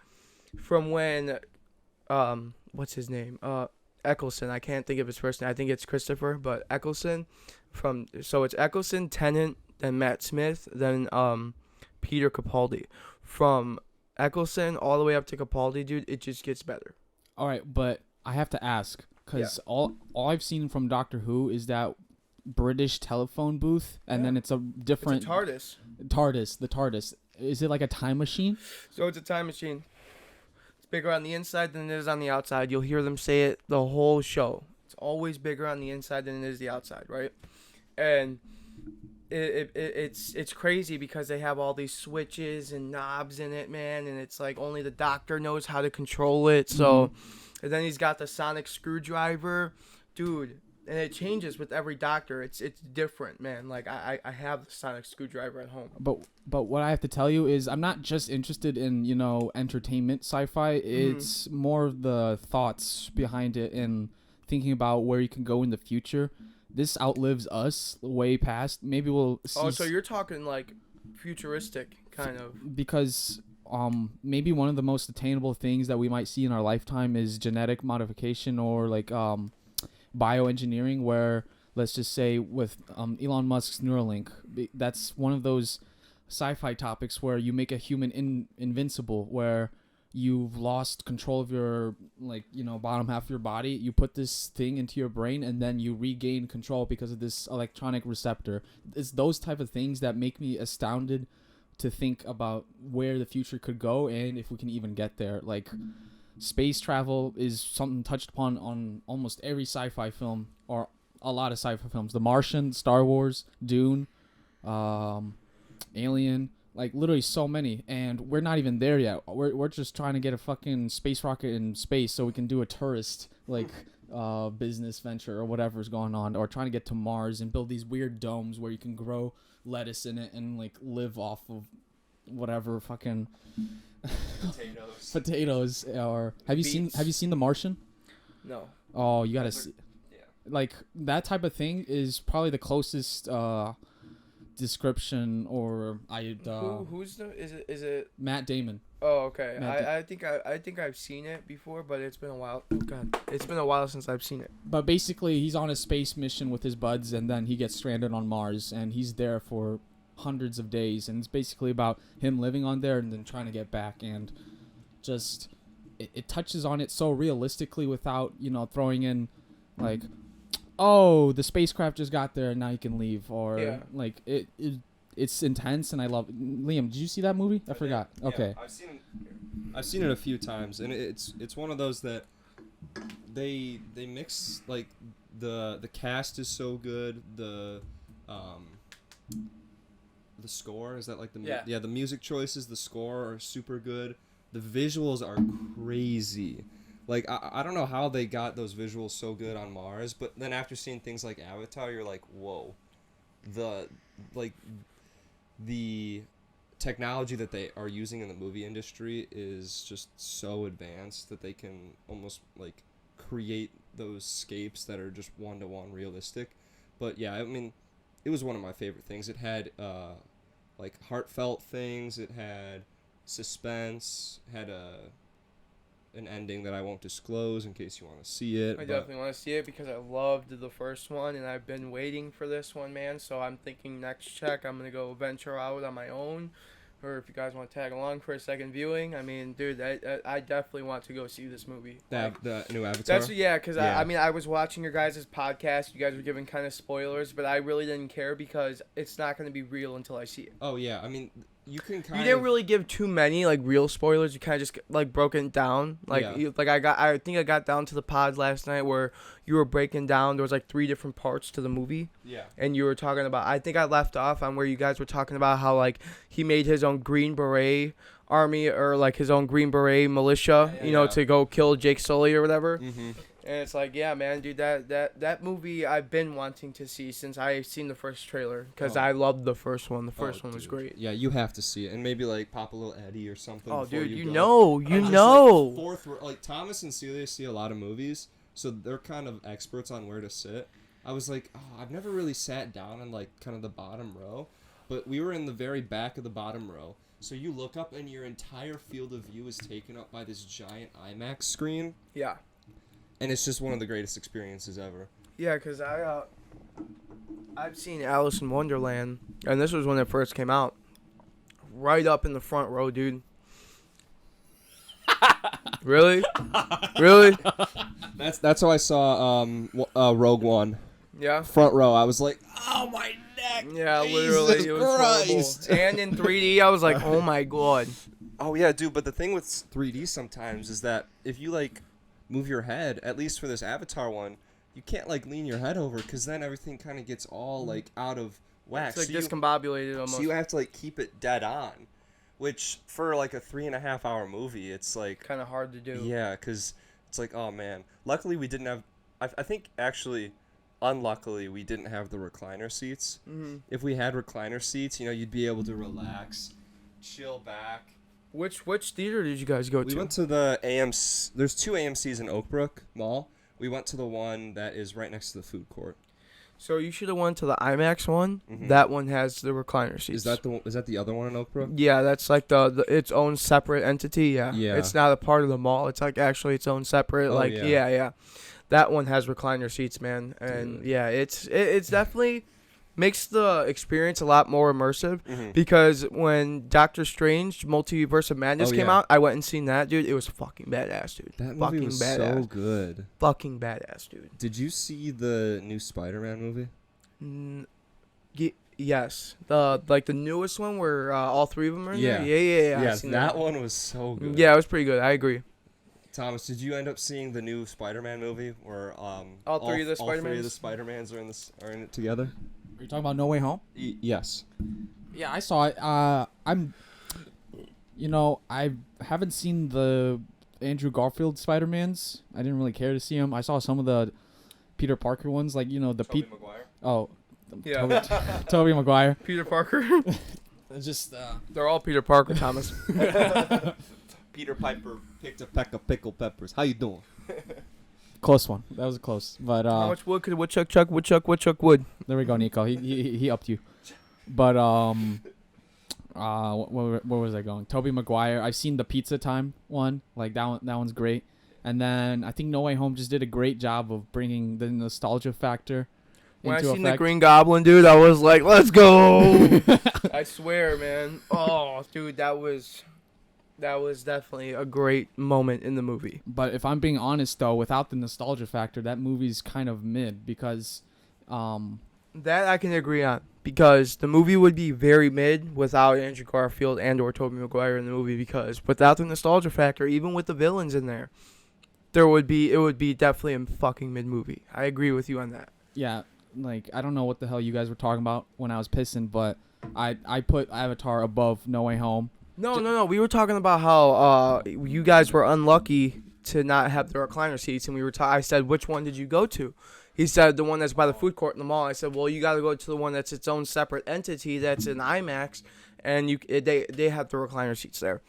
from when, what's his name? Eccleston. I can't think of his first name. I think it's Christopher, but Eccleston. So it's Eccleston, Tennant, then Matt Smith, then Peter Capaldi. From Eccleston all the way up to Capaldi, dude, it just gets better. All right, but I have to ask because all I've seen from Doctor Who is that British telephone booth, and then it's a different It's a TARDIS. The TARDIS. Is it like a time machine? So it's a time machine. It's bigger on the inside than it is on the outside. You'll hear them say it the whole show. It's always bigger on the inside than it is the outside, right? And it's crazy because they have all these switches and knobs in it, man, and it's like only the doctor knows how to control it. So, and then he's got the sonic screwdriver, dude. And it changes with every doctor. It's different, man. Like I have the sonic screwdriver at home. But what I have to tell you is I'm not just interested in, entertainment sci-fi. It's more of the thoughts behind it and thinking about where you can go in the future. This outlives us way past. Maybe we'll see. Oh, so you're talking like futuristic kind of. Because maybe one of the most attainable things that we might see in our lifetime is genetic modification or like bioengineering, where let's just say with Elon Musk's Neuralink, that's one of those sci-fi topics where you make a human invincible, where you've lost control of your bottom half of your body, you put this thing into your brain and then you regain control because of this electronic receptor. It's those type of things that make me astounded to think about where the future could go and if we can even get there. Like, space travel is something touched upon on almost every sci-fi film, or a lot of sci-fi films. The Martian, Star Wars, Dune, Alien, like literally so many, and we're not even there yet. We're just trying to get a fucking space rocket in space so we can do a tourist business venture or whatever's going on, or trying to get to Mars and build these weird domes where you can grow lettuce in it and like live off of whatever fucking potatoes. Or have you seen The Martian? No. Oh, you gotta see. Yeah. Like, that type of thing is probably the closest description, or who's the is it Matt Damon. Oh, okay. I think I've seen it before, but it's been a while. Oh god, it's been a while since I've seen it. But basically, he's on a space mission with his buds, and then he gets stranded on Mars, and he's there for hundreds of days, and it's basically about him living on there and then trying to get back, and just it touches on it so realistically without throwing in like, oh, the spacecraft just got there and now you can leave, or like it's intense, and I love it. Liam, did you see that movie? I forgot. Yeah, okay. I've seen it a few times, and it's one of those that they mix, like, the cast is so good, the score is that like the music choices, the score are super good, the visuals are crazy. Like, I don't know how they got those visuals so good on Mars, but then after seeing things like Avatar, you're like, whoa. The technology that they are using in the movie industry is just so advanced that they can almost, like, create those scapes that are just one-to-one realistic. But, yeah, I mean, it was one of my favorite things. It had, like, heartfelt things. It had suspense. Had an ending that I won't disclose in case you want to see it. I definitely want to see it because I loved the first one, and I've been waiting for this one, man. So I'm thinking next check I'm going to go venture out on my own, or if you guys want to tag along for a second viewing. I mean, dude, I definitely want to go see this movie. The new Avatar? Because I was watching your guys' podcast. You guys were giving kind of spoilers, but I really didn't care because it's not going to be real until I see it. Oh, yeah. I mean, you didn't really give too many like real spoilers. You kind of just like broke it down. Like I think I got down to the pod last night where you were breaking down. There was like 3 different parts to the movie. Yeah. And you were talking about. I think I left off on where you guys were talking about how like he made his own Green Beret army, or like his own Green Beret militia. To go kill Jake Sully or whatever. Mm-hmm. And it's like, yeah, man, dude, that movie I've been wanting to see since I've seen the first trailer, because I loved the first one. The first one was great. Yeah, you have to see it, and maybe like pop a little Eddie or something. Oh, dude, you know. Like Thomas and Celia see a lot of movies, so they're kind of experts on where to sit. I was like, I've never really sat down in like kind of the bottom row, but we were in the very back of the bottom row. So you look up and your entire field of view is taken up by this giant IMAX screen. Yeah. And it's just one of the greatest experiences ever. Yeah, because I've seen Alice in Wonderland, and this was when it first came out. Right up in the front row, dude. Really? Really? That's how I saw Rogue One. Yeah. Front row. I was like, oh my neck. Yeah, literally. It was horrible. And in 3D, I was like, oh my god. Oh yeah, dude. But the thing with 3D sometimes is that if you like move your head, at least for this Avatar one, you can't like lean your head over because then everything kind of gets all like out of whack. It's like discombobulated almost. So you have to like keep it dead on, which for like a 3.5 hour movie, it's like kind of hard to do. Yeah, because it's like, oh man. Luckily we didn't have. I think actually, unluckily we didn't have the recliner seats. Mm-hmm. If we had recliner seats, you'd be able to relax, chill back. Which theater did you guys go to? We went to the AMC. There's 2 AMCs in Oakbrook Mall. We went to the one that is right next to the food court. So you should have went to the IMAX one. Mm-hmm. That one has the recliner seats. Is that the other one in Oakbrook? Yeah, that's like the its own separate entity. Yeah. It's not a part of the mall. It's like actually its own separate. Oh, yeah. That one has recliner seats, man. And dude. Yeah, it's definitely makes the experience a lot more immersive. Mhm. Because when Doctor Strange Multiverse of Madness Oh, came yeah. out, I went and seen that, dude. It was fucking badass, dude. That movie fucking was badass. so good. Fucking badass, dude. Did you see the new Spider-Man movie? Yes, the newest one where all three of them are in there. Yeah. I've Yes, seen that one was so good. Yeah, it was pretty good. I agree. Thomas, did you end up seeing the new Spider-Man movie where All three of the all three of Spider-Mans? the Spider-Mans are in it together? Are you talking about No Way Home? Yes. Yeah, I saw it. I haven't seen the Andrew Garfield Spider-Mans. I didn't really care to see them. I saw some of the Peter Parker ones, like Tobey Maguire. Oh, Yeah. Tobey Maguire. Peter Parker. Just They're all Peter Parker, Thomas. Peter Piper picked a peck of pickled peppers. How you doing? close one. That was close, but How much wood could a woodchuck chuck? Woodchuck wood. there we go, Nico. He upped you. But where was I going? Tobey Maguire. I've seen the Pizza Time one. Like that one's great. And then I think No Way Home just did a great job of bringing the nostalgia factor When I into seen the effect. Green Goblin, dude, I was like, let's go. I swear, man. Oh, dude, that was definitely a great moment in the movie. But if I'm being honest, though, without the nostalgia factor, that movie's kind of mid because, That I can agree on, because the movie would be very mid without Andrew Garfield and or Tobey Maguire in the movie, because without the nostalgia factor, even with the villains in there, it would be definitely a fucking mid movie. I agree with you on that. yeah, like I don't know what the hell you guys were talking about when I was pissing, but I put Avatar above No Way Home. No. We were talking about how you guys were unlucky to not have the recliner seats, and I said, which one did you go to? He said the one that's by the food court in the mall. I said, well, you got to go to the one that's its own separate entity that's in IMAX, and they have the recliner seats there.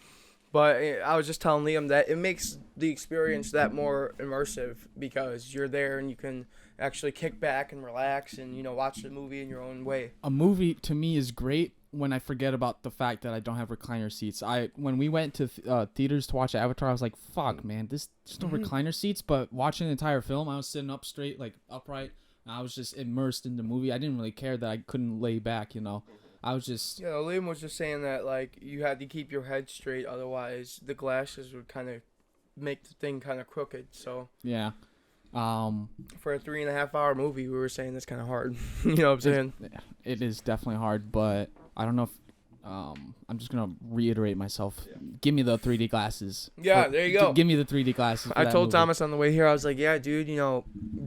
But I was just telling Liam that it makes the experience that more immersive, because you're there and you can actually kick back and relax and watch the movie in your own way. A movie to me is great when I forget about the fact that I don't have recliner seats. When we went to theaters to watch Avatar, I was like, "Fuck, man, there's no recliner seats." But watching the entire film, I was sitting up straight, like upright. And I was just immersed in the movie. I didn't really care that I couldn't lay back. I was just. Yeah, Liam was just saying that like you had to keep your head straight, otherwise the glasses would kind of make the thing kind of crooked. So Yeah. for a 3.5 hour movie, we were saying that's kind of hard. You know what I'm saying? It is definitely hard, but I don't know if I'm just gonna reiterate myself. Yeah. Give me the 3D glasses. Yeah, there you go. Give me the 3D glasses. for I that told movie. Thomas on the way here, I was like, yeah, dude, you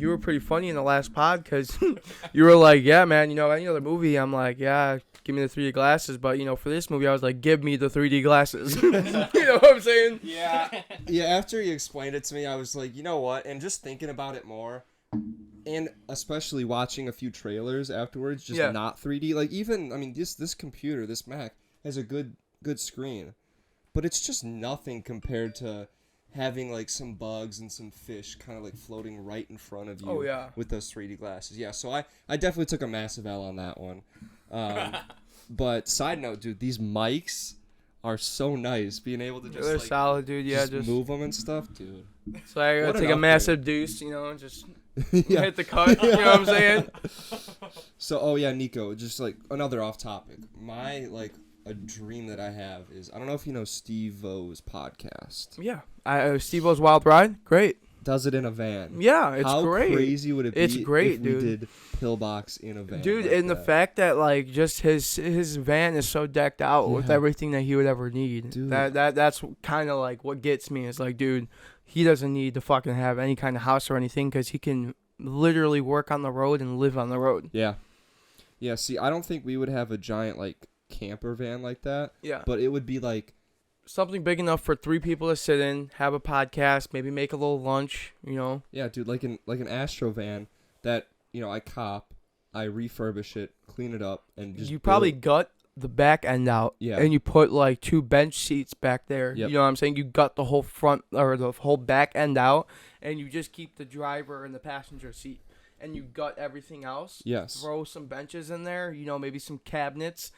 were pretty funny in the last pod, because you were like, yeah, man, any other movie, I'm like, yeah, give me the 3D glasses. But, for this movie, I was like, give me the 3D glasses. You know what I'm saying? Yeah. Yeah, after you explained it to me, I was like, you know what? And just thinking about it more, and especially watching a few trailers afterwards, just Yeah. not 3D. Like, even, I mean, this computer, this Mac, has a good screen. But it's just nothing compared to having, like, some bugs and some fish kind of, like, floating right in front of you. Oh, yeah. With those 3D glasses. Yeah, so I definitely took a massive L on that one. But side note, dude, these mics are so nice. Being able to just, They're like, solid, dude. Yeah, just move them and stuff, dude. So I What gotta an take a upgrade. massive deuce, and just Yeah. hit the cut. You know what I'm saying? So, oh yeah, Nico, just like another off topic. A dream that I have is, I don't know if you know Steve O's podcast. Yeah. Steve-O's Wild Ride, great. Does it in a van. Yeah, it's How great. crazy would it be It's great, if dude. we did Pillbox in a van? Dude, like and the that? fact that like just his van is so decked out with Yeah. everything that he would ever need. Dude. That's kind of like what gets me, is like, dude, he doesn't need to fucking have any kind of house or anything, because he can literally work on the road and live on the road. Yeah. Yeah, see, I don't think we would have a giant, like, camper van like that. Yeah. But it would be like, Something big enough for 3 people to sit in, have a podcast, maybe make a little lunch, yeah, dude, like an Astro van that, I cop, I refurbish it, clean it up, and just You probably build- gut the back end out, Yeah. and you put like 2 bench seats back there. Yep. You know what I'm saying? You gut the whole front or the whole back end out, and you just keep the driver in the passenger seat, and you gut everything else. Yes. Throw some benches in there, maybe some cabinets,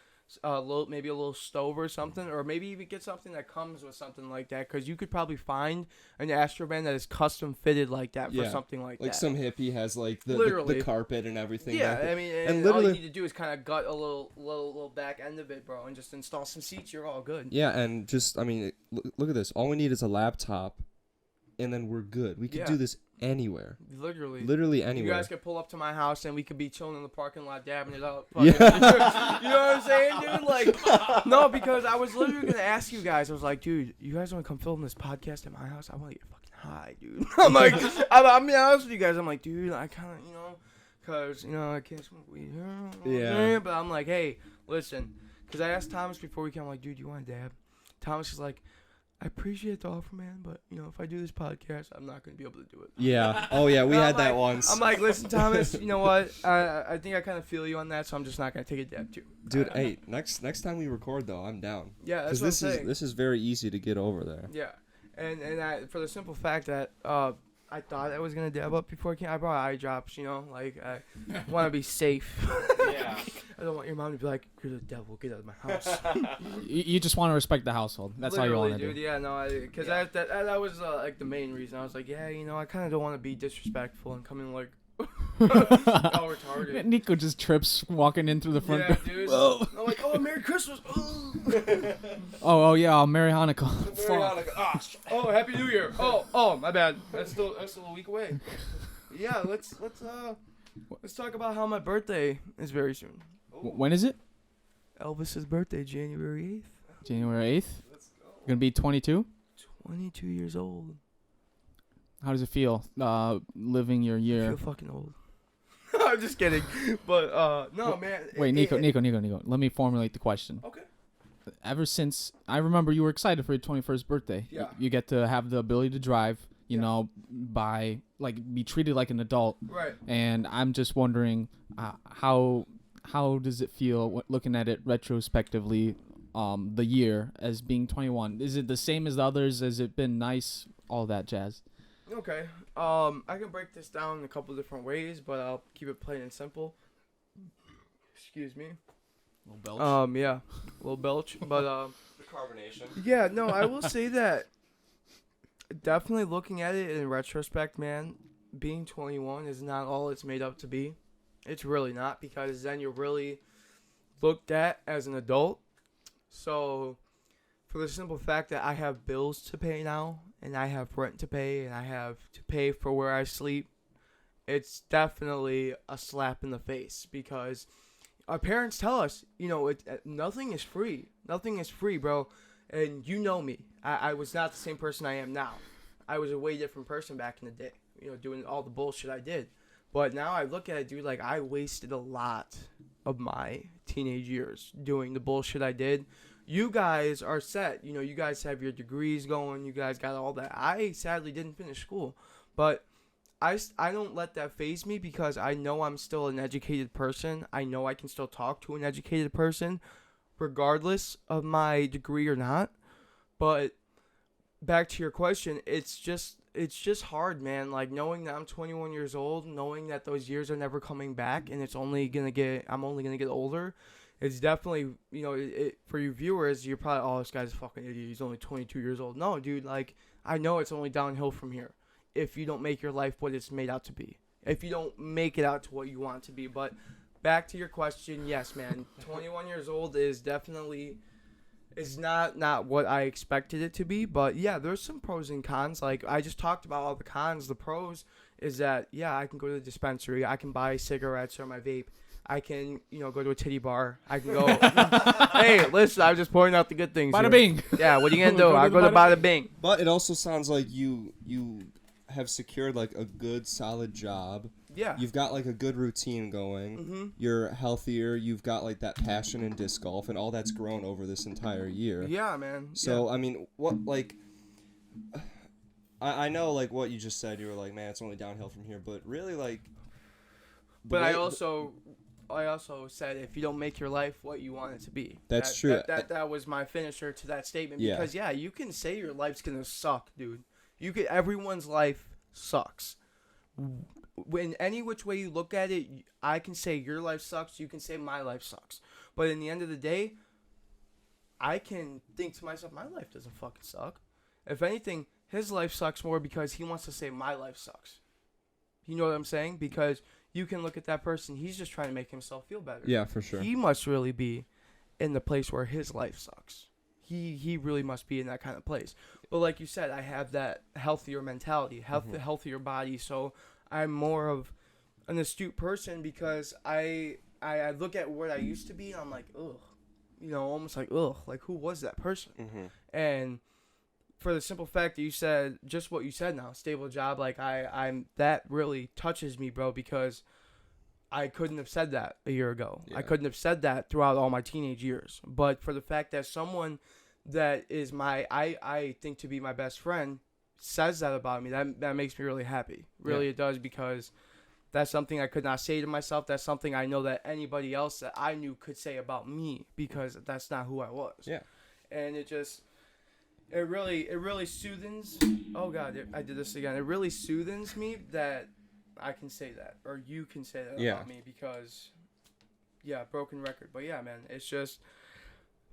maybe a little stove or something, or maybe even get something that comes with something like that, because you could probably find an Astroband that is custom fitted like that for something like that. Like some hippie has like the carpet and everything. Yeah, I mean, and all you need to do is kind of gut a little back end of it, bro, and just install some seats. You're all good. Yeah, and just, I mean, look at this. All we need is a laptop, and then we're good. We could do this anywhere. Literally anywhere. You guys could pull up to my house and we could be chilling in the parking lot, dabbing it up. Yeah. You know what I'm saying, dude? Like, no, because I was literally gonna ask you guys. I was like, dude, you guys want to come film this podcast at my house? I want to get fucking high, dude. I'm like, I'm being honest with you guys. I'm like, dude, I kind of, cause I can't smoke weed. Yeah. But I'm like, hey, listen, cause I asked Thomas before we came. I'm like, dude, you want to dab? Thomas is like, I appreciate the offer, man, but, if I do this podcast, I'm not going to be able to do it. Yeah. Oh, yeah, we had that once. I'm like, listen, Thomas, you know what? I think I kind of feel you on that, so I'm just not going to take a dab, too. Dude, hey, next time we record, though, I'm down. Yeah, that's what I'm saying. This is very easy to get over there. Yeah, and for the simple fact that I thought I was going to dab up before I brought eye drops, like, I want to be safe. Yeah. I don't want your mom to be like, you're the devil, get out of my house. You just want to respect the household. That's all you want to do. Yeah, no, because that was like the main reason. I was like, yeah, I kind of don't want to be disrespectful and come in like, all retarded. Nico just trips walking in through the front door. Dude. I'm like, oh, Merry Christmas. Oh yeah, Merry Hanukkah. Merry Hanukkah. Oh, Happy New Year. Oh, my bad. That's still a week away. Yeah, let's talk about how my birthday is very soon. When is it? Elvis's birthday, January 8th. January 8th? Let's go. You're going to be 22? 22 years old. How does it feel living your year? I feel fucking old. I'm just kidding. But, no, man. Wait, Nico. Let me formulate the question. Okay. Ever since, I remember you were excited for your 21st birthday. Yeah. You get to have the ability to drive, be treated like an adult. Right. And I'm just wondering how does it feel looking at it retrospectively, the year as being 21? Is it the same as the others? Has it been nice? All that jazz. Okay. I can break this down in a couple different ways, but I'll keep it plain and simple. Excuse me. Little belch. Yeah. A little belch, but the carbonation. Yeah, no, I will say that definitely looking at it in retrospect, man, being 21 is not all it's made up to be. It's really not, because then you're really looked at as an adult. So, for the simple fact that I have bills to pay now, and I have rent to pay, and I have to pay for where I sleep, it's definitely a slap in the face, because our parents tell us, nothing is free. Nothing is free, bro. And you know me. I was not the same person I am now. I was a way different person back in the day, doing all the bullshit I did. But now I look at it, dude, like I wasted a lot of my teenage years doing the bullshit I did. You guys are set. You guys have your degrees going. You guys got all that. I sadly didn't finish school. But I don't let that faze me, because I know I'm still an educated person. I know I can still talk to an educated person regardless of my degree or not. But back to your question, it's just hard, man. Like, knowing that I'm 21 years old, knowing that those years are never coming back, and I'm only gonna get older. It's definitely, for you viewers, you're probably, oh, this guy's a fucking idiot. He's only 22 years old. No, dude, like, I know it's only downhill from here if you don't make your life what it's made out to be. If you don't make it out to what you want it to be. But back to your question, yes, man, 21 years old is definitely... It's not what I expected it to be, but yeah, there's some pros and cons. Like, I just talked about all the cons. The pros is that, yeah, I can go to the dispensary. I can buy cigarettes or my vape. I can, go to a titty bar. I can go. Hey, listen, I was just pointing out the good things. Bada bing. Yeah, what are you gonna do? I'll go to bada bing. But it also sounds like you have secured like a good solid job. Yeah. You've got like a good routine going. Mm-hmm. You're healthier. You've got like that passion in disc golf, and all that's grown over this entire year. Yeah, man. So yeah. I mean, what like. I know like what you just said. You were like, man, it's only downhill from here. But really, like. But I also said, if you don't make your life what you want it to be. That's true. That was my finisher to that statement. Yeah. Because, yeah, you can say your life's going to suck, dude. Everyone's life sucks. When any which way you look at it, I can say your life sucks. You can say my life sucks. But in the end of the day, I can think to myself, my life doesn't fucking suck. If anything, his life sucks more because he wants to say my life sucks. You know what I'm saying? Because you can look at that person, he's just trying to make himself feel better. Yeah, for sure. He must really be in the place where his life sucks. He really must be in that kind of place. But like you said, I have that healthier mentality, healthier body, so I'm more of an astute person because I look at what I used to be and I'm like, ugh. You know, almost like, ugh, like who was that person? And for the simple fact that you said just what you said now, stable job, like I'm that really touches me, bro, because I couldn't have said that a year ago. Yeah. I couldn't have said that throughout all my teenage years. But for the fact that someone that is I think to be my best friend says that about me, that makes me really happy. Really, It does, because that's something I could not say to myself. That's something I know that anybody else that I knew could say about me, because that's not who I was. Yeah. And it really soothes. Oh God, I did this again. It really soothes me that I can say that, or you can say that about me, because, yeah, broken record. But yeah, man, it's just,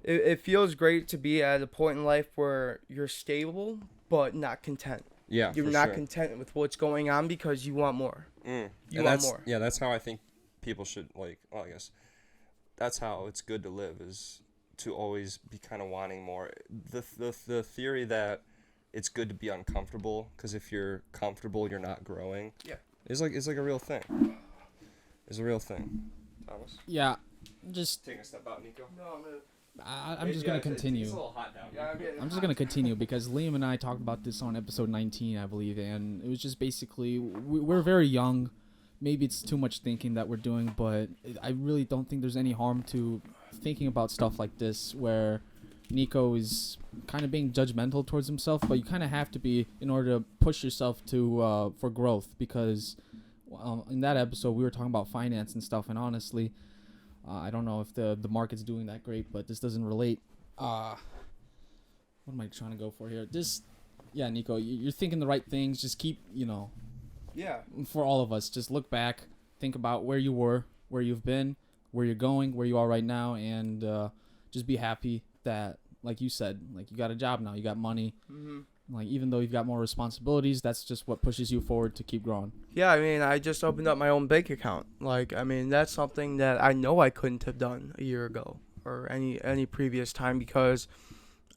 it feels great to be at a point in life where you're stable but not content. Yeah, You're not content with what's going on because you want more. You want more. Yeah, that's how I think people should, like, well, I guess that's how it's good to live, is to always be kind of wanting more. The theory that it's good to be uncomfortable, because if you're comfortable, you're not growing. Yeah. It's like a real thing. It's a real thing. Thomas? Yeah, just Take a step out, Nico. No, I'm just gonna continue. It's a little hot down here. I'm just gonna continue because Liam and I talked about this on episode 19, I believe, and it was just basically we're very young. Maybe it's too much thinking that we're doing, but I really don't think there's any harm to thinking about stuff like this, where Nico is kind of being judgmental towards himself, but you kind of have to be in order to push yourself to for growth, because in that episode we were talking about finance and stuff, and honestly, I don't know if the market's doing that great, but this doesn't relate. What am I trying to go for here? Yeah, Nico, you're thinking the right things. Just keep, yeah. For all of us, just look back, think about where you were, where you've been, where you're going, where you are right now, and just be happy that, like you said, like you got a job now, you got money. Like, even though you've got more responsibilities, that's just what pushes you forward to keep growing. Yeah, I mean, I just opened up my own bank account. Like, I mean, that's something that I know I couldn't have done a year ago or any previous time, because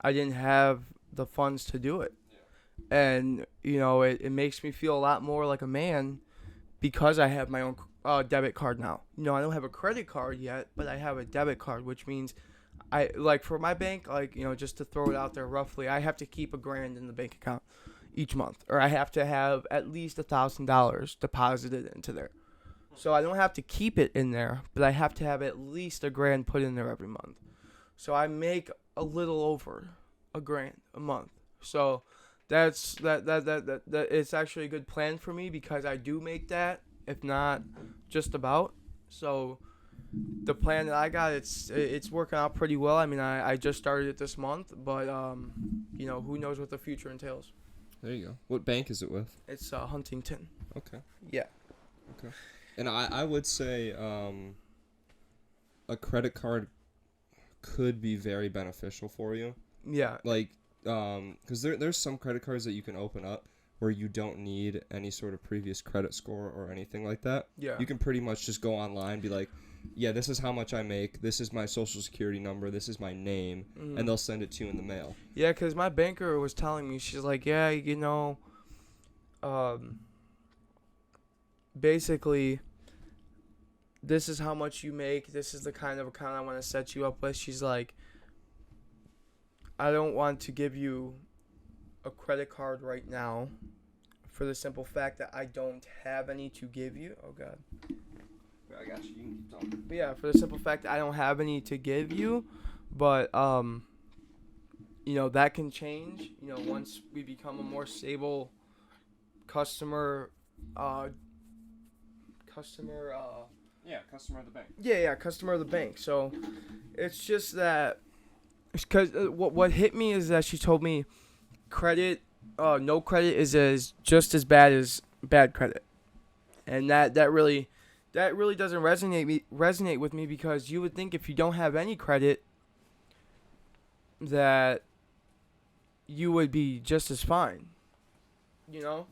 I didn't have the funds to do it. Yeah. And, it makes me feel a lot more like a man because I have my own debit card now. I don't have a credit card yet, but I have a debit card, which means for my bank, just to throw it out there roughly, I have to keep $1,000 in the bank account each month, or I have to have at least $1,000 deposited into there. So I don't have to keep it in there, but I have to have at least $1,000 put in there every month. So I make a little over $1,000 a month. So that's that it's actually a good plan for me, because I do make that, if not just about. So the plan that I got, it's working out pretty well. I mean, I just started it this month, but who knows what the future entails. There you go. What bank is it with? It's Huntington. Okay. Yeah. Okay. And I would say a credit card could be very beneficial for you. Yeah. Like, because there's some credit cards that you can open up where you don't need any sort of previous credit score or anything like that. Yeah. You can pretty much just go online, be like, yeah, this is how much I make, this is my social security number, this is my name, and they'll send it to you in the mail. Yeah, because my banker was telling me, she's like, yeah, basically, this is how much you make, this is the kind of account I want to set you up with. She's like, I don't want to give you a credit card right now for the simple fact that I don't have any to give you. Oh, God. I got you. You can keep talking. But yeah, for the simple fact that I don't have any to give you, but that can change. Once we become a more stable customer. Customer of the bank. Yeah, customer of the bank. So it's just that, because what hit me is that she told me credit, no credit is just as bad as bad credit, and that really that really doesn't resonate with me because you would think if you don't have any credit that you would be just as fine. You know?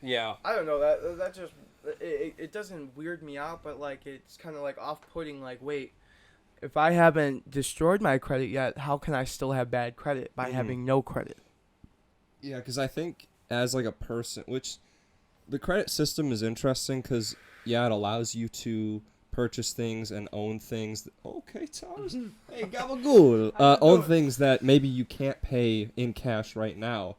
Yeah. I don't know, that just it doesn't weird me out, but like it's kind of like off-putting. Like, wait, if I haven't destroyed my credit yet, how can I still have bad credit by having no credit? Yeah, because I think as like a person, which the credit system is interesting because, yeah, it allows you to purchase things and own things. Okay, Thomas. Hey, gabagool. Own things that maybe you can't pay in cash right now,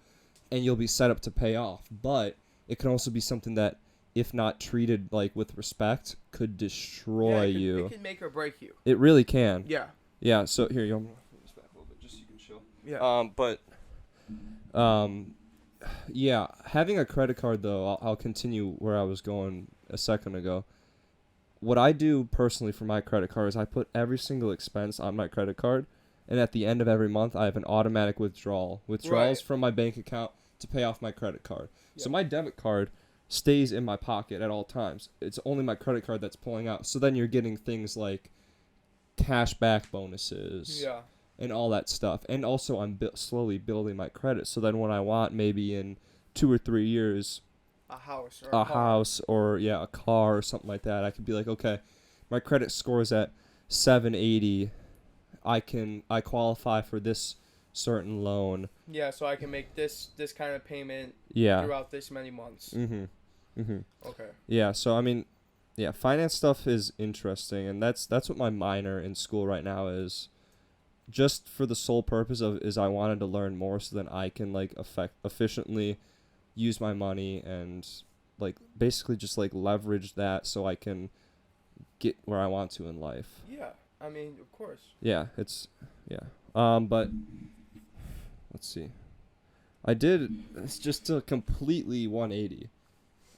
and you'll be set up to pay off. But it can also be something that, if not treated like with respect, could destroy you. It can make or break you. It really can. Yeah. Yeah. So here, I'm gonna move this back a little bit just so you can chill. Yeah. Yeah, having a credit card, though, I'll continue where I was going a second ago. What I do personally for my credit card is I put every single expense on my credit card, and at the end of every month, I have an automatic withdrawals from my bank account to pay off my credit card. Yep. So my debit card stays in my pocket at all times. It's only my credit card that's pulling out. So then you're getting things like cash back bonuses. Yeah. And all that stuff. And also I'm slowly building my credit. So then when I want, maybe in 2 or 3 years, a house or a car or something like that, I could be like, okay, my credit score is at 780. I qualify for this certain loan. Yeah, so I can make this kind of payment throughout this many months. Okay. Yeah, so I mean, yeah, finance stuff is interesting, and that's what my minor in school right now is. Just for the sole purpose of is I wanted to learn more so then I can like efficiently use my money and like basically just like leverage that so I can get where I want to in life. Yeah, I mean, of course. Yeah, but let's see. It's just a completely 180.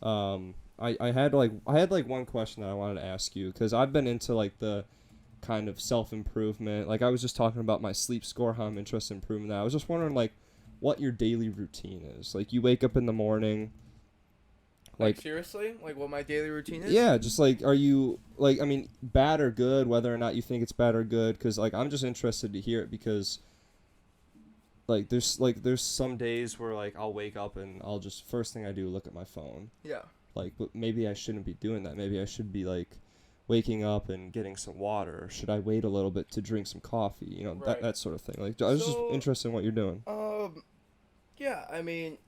I had one question that I wanted to ask you because I've been into like the kind of self-improvement. Like I was just talking about my sleep score, how I'm interested in improving that. I was just wondering like what your daily routine is. Like you wake up in the morning. Like seriously? Like what my daily routine is? Yeah, just like are you like I mean bad or good, whether or not you think it's bad or good, cuz like I'm just interested to hear it because like there's some days where like I'll wake up and I'll just first thing I do look at my phone. Yeah. Like but maybe I shouldn't be doing that. Maybe I should be like waking up and getting some water, or should I wait a little bit to drink some coffee? You know, right. that sort of thing. Like, I was just interested in what you're doing. Yeah, I mean,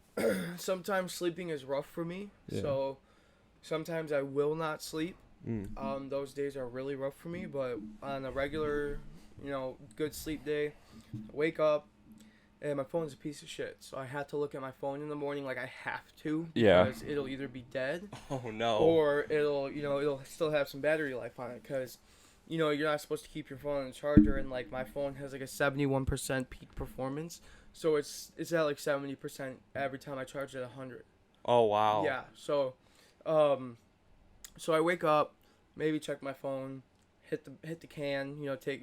sometimes sleeping is rough for me, so sometimes I will not sleep. Those days are really rough for me, but on a regular, good sleep day, I wake up, and my phone's a piece of shit, so I have to look at my phone in the morning like I have to, because it'll either be dead, or it'll still have some battery life on it, because, you're not supposed to keep your phone on the charger, and, like, my phone has, like, a 71% peak performance, so it's at, like, 70% every time I charge it at 100. Oh, wow. Yeah, so I wake up, maybe check my phone, hit the can,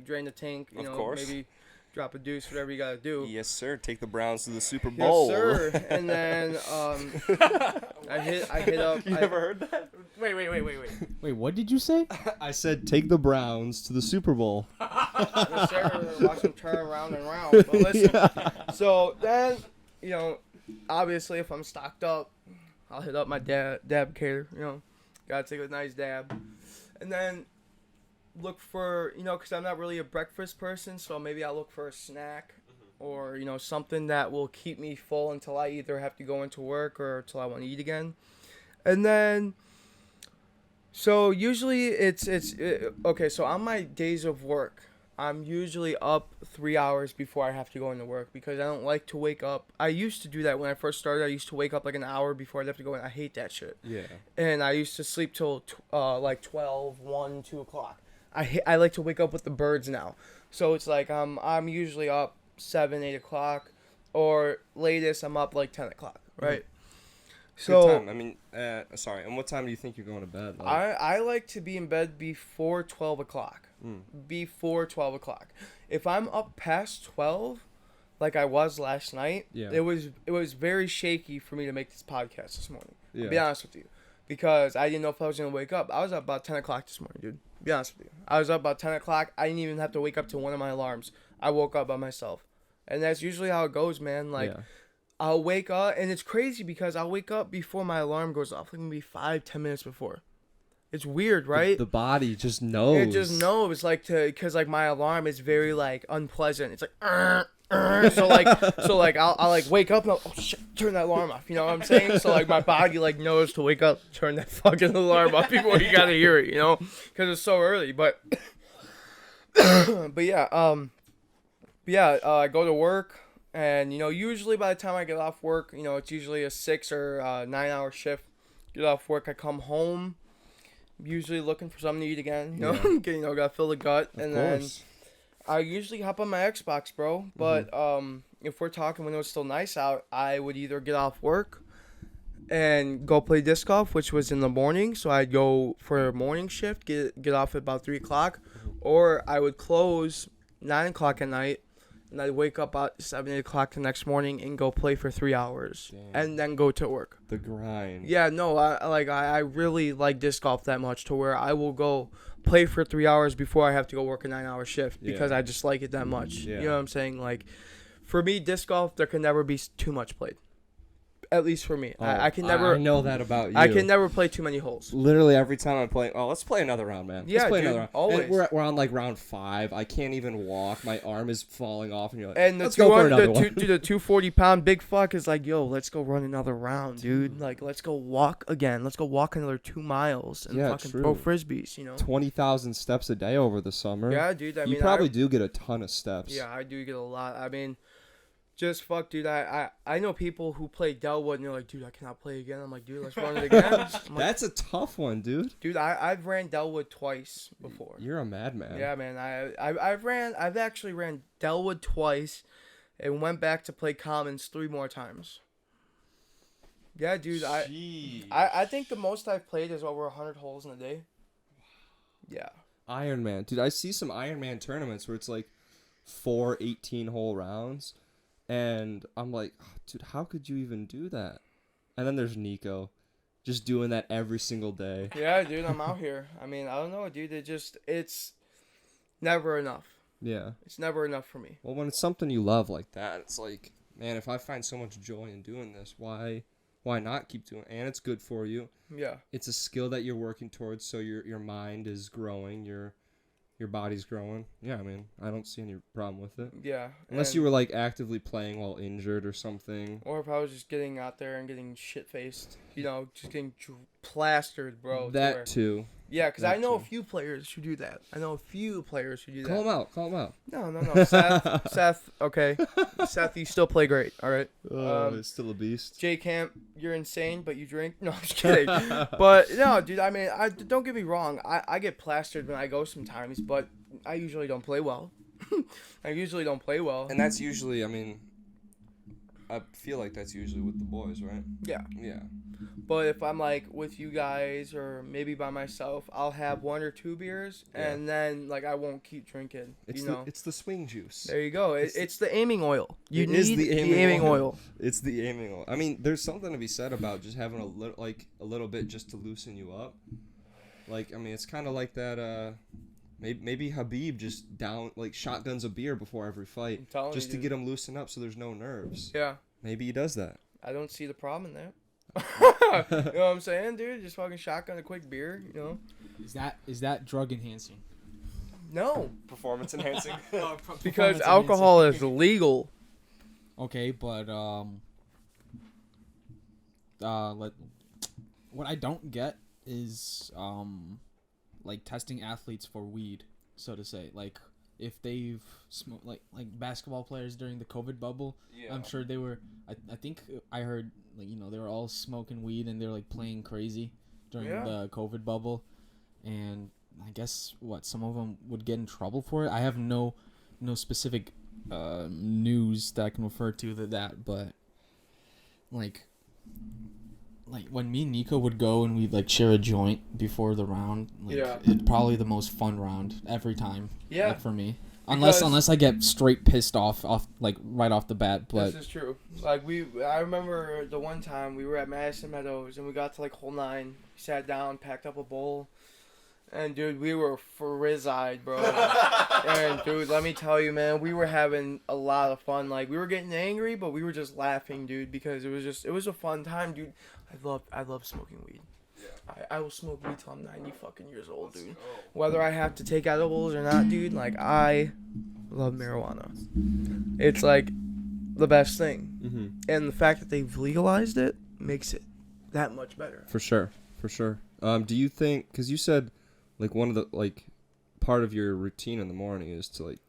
drain the tank, of course. Maybe drop a deuce, whatever you gotta do. Yes, sir. Take the Browns to the Super Bowl. Yes, sir. And then I hit up. You never heard that? Wait. Wait, what did you say? I said take the Browns to the Super Bowl. Yes, sir. Watch them turn around and round. But listen, so then, obviously if I'm stocked up, I'll hit up my dab cater. Gotta take a nice dab, and then look for, because I'm not really a breakfast person, so maybe I'll look for a snack or, something that will keep me full until I either have to go into work or until I want to eat again. And then, so usually okay, so on my days of work, I'm usually up 3 hours before I have to go into work because I don't like to wake up. I used to do that when I first started. I used to wake up like an hour before I'd have to go in. I hate that shit. Yeah. And I used to sleep till like 12, 1, 2 o'clock. I like to wake up with the birds now. So it's like I'm usually up 7, 8 o'clock, or latest I'm up like 10 o'clock, right? So good time. I mean, sorry. And what time do you think you're going to bed? Like? I like to be in bed before 12 o'clock. Before 12 o'clock. If I'm up past 12, like I was last night, it was very shaky for me to make this podcast this morning. I'll be honest with you. because I didn't know if I was gonna wake up. I was up about 10 o'clock this morning, dude. Be honest with you, I was up about 10 o'clock. I didn't even have to wake up to one of my alarms. I woke up by myself, and that's usually how it goes, man. Like. Yeah. I'll wake up, and it's crazy because I'll wake up before my alarm goes off, like maybe 5-10 minutes before. It's weird, right? The body just knows. It just knows, like, because like my alarm is very like unpleasant. It's like, so like I'll like wake up and I'll, oh shit, turn that alarm off. You know what I'm saying? So like my body like knows to wake up, turn that fucking alarm off before you gotta hear it. You know, because it's so early. But I go to work. And, you know, usually by the time I get off work, you know, it's usually a 6 or 9-hour shift. Get off work, I come home, usually looking for something to eat again, you know, gotta fill the gut. Of and course. then I usually hop on my Xbox, bro. But if we're talking when it was still nice out, I would either get off work and go play disc golf, which was in the morning. So I'd go for a morning shift, get off at about 3 o'clock. Or I would close 9 o'clock at night. And I'd wake up at 7-8 o'clock the next morning and go play for 3 hours. Damn. And then go to work. The grind. Yeah, no, I really like disc golf that much to where I will go play for 3 hours before I have to go work a 9-hour shift because I just like it that much. Yeah. You know what I'm saying? Like, for me, disc golf, there can never be too much played. At least for me. Oh, I can never. I know that about you. I can never play too many holes. Literally every time I'm playing, let's play another round, man. Yeah, let's play dude, another round. always. And we're on like round 5. I can't even walk. My arm is falling off, and you're like, And the let's go for another one. the 240-pound big fuck is like, yo, let's go run another round, dude. Like, let's go walk again. Let's go walk another 2 miles and fucking throw frisbees, you know? 20,000 steps a day over the summer. Yeah, dude. I mean, you probably do get a ton of steps. Yeah, I do get a lot. I mean, just fuck, dude. I know people who play Delwood and they're like, dude, I cannot play again. I'm like, dude, let's run it again. I'm like, That's a tough one, dude. dude, I've ran Delwood twice before. You're a madman. Yeah, man. I've actually ran Delwood twice and went back to play Commons 3 more times. Yeah, dude. I think the most I've played is over 100 holes in a day. Yeah. Iron Man. Dude, I see some Iron Man tournaments where it's like 4 18-hole rounds. And I'm like, oh, dude, how could you even do that? And then there's Nico, just doing that every single day. Yeah, dude, I'm out here. I mean, I don't know, dude. It's never enough. Yeah. It's never enough for me. Well, when it's something you love like that, it's like, man, if I find so much joy in doing this, why not keep doing it? And it's good for you. Yeah. It's a skill that you're working towards, so your mind is growing, your body's growing. Yeah, I mean, I don't see any problem with it. Yeah. Unless you were, like, actively playing while injured or something. Or if I was just getting out there and getting shit-faced. You know, just getting plastered, bro. That, too. Yeah, because I know a few players who do that. Call them out. Call them out. No. Seth, okay. Seth, you still play great, all right? It's still a beast. J Camp, you're insane, but you drink. No, I'm just kidding. But, no, dude, I mean, don't get me wrong. I get plastered when I go sometimes, but I usually don't play well. And that's usually, I mean, I feel like that's usually with the boys, right? Yeah. Yeah. But if I'm like with you guys or maybe by myself, I'll have 1 or 2 beers and then like I won't keep drinking. It's the swing juice. There you go. It's the aiming oil. You need the aiming oil. It's the aiming oil. I mean, there's something to be said about just having a little bit just to loosen you up. Like, I mean, it's kind of like that. Maybe Habib just shotguns a beer before every fight, just to get him loosened up so there's no nerves. Yeah. Maybe he does that. I don't see the problem in that. You know what I'm saying, dude? Just fucking shotgun a quick beer, you know? Is that drug enhancing? No. Performance enhancing. Because alcohol is legal. Okay, but what I don't get is like testing athletes for weed, so to say. Like if they've smoked like basketball players during the COVID bubble, I'm sure they were. I think I heard they were all smoking weed and they're like playing crazy during the COVID bubble, and I guess some of them would get in trouble for it. I have no specific news that I can refer to that, but like when me and Nico would go and we'd like share a joint before the round, it's probably the most fun round every time. Yeah. Like, for me. Unless I get straight pissed off like right off the bat. But this is true. Like I remember the one time we were at Madison Meadows and we got to like hole 9. We sat down, packed up a bowl, and dude, we were frizz-eyed, bro. And dude, let me tell you, man, we were having a lot of fun. Like we were getting angry, but we were just laughing, dude, because it was a fun time, dude. I love smoking weed. Yeah. I will smoke weed till I'm 90 fucking years old, dude. Whether I have to take edibles or not, dude, like I love marijuana. It's like the best thing. Mm-hmm. And the fact that they've legalized it makes it that much better. For sure. Do you think, because you said like one of the like part of your routine in the morning is to like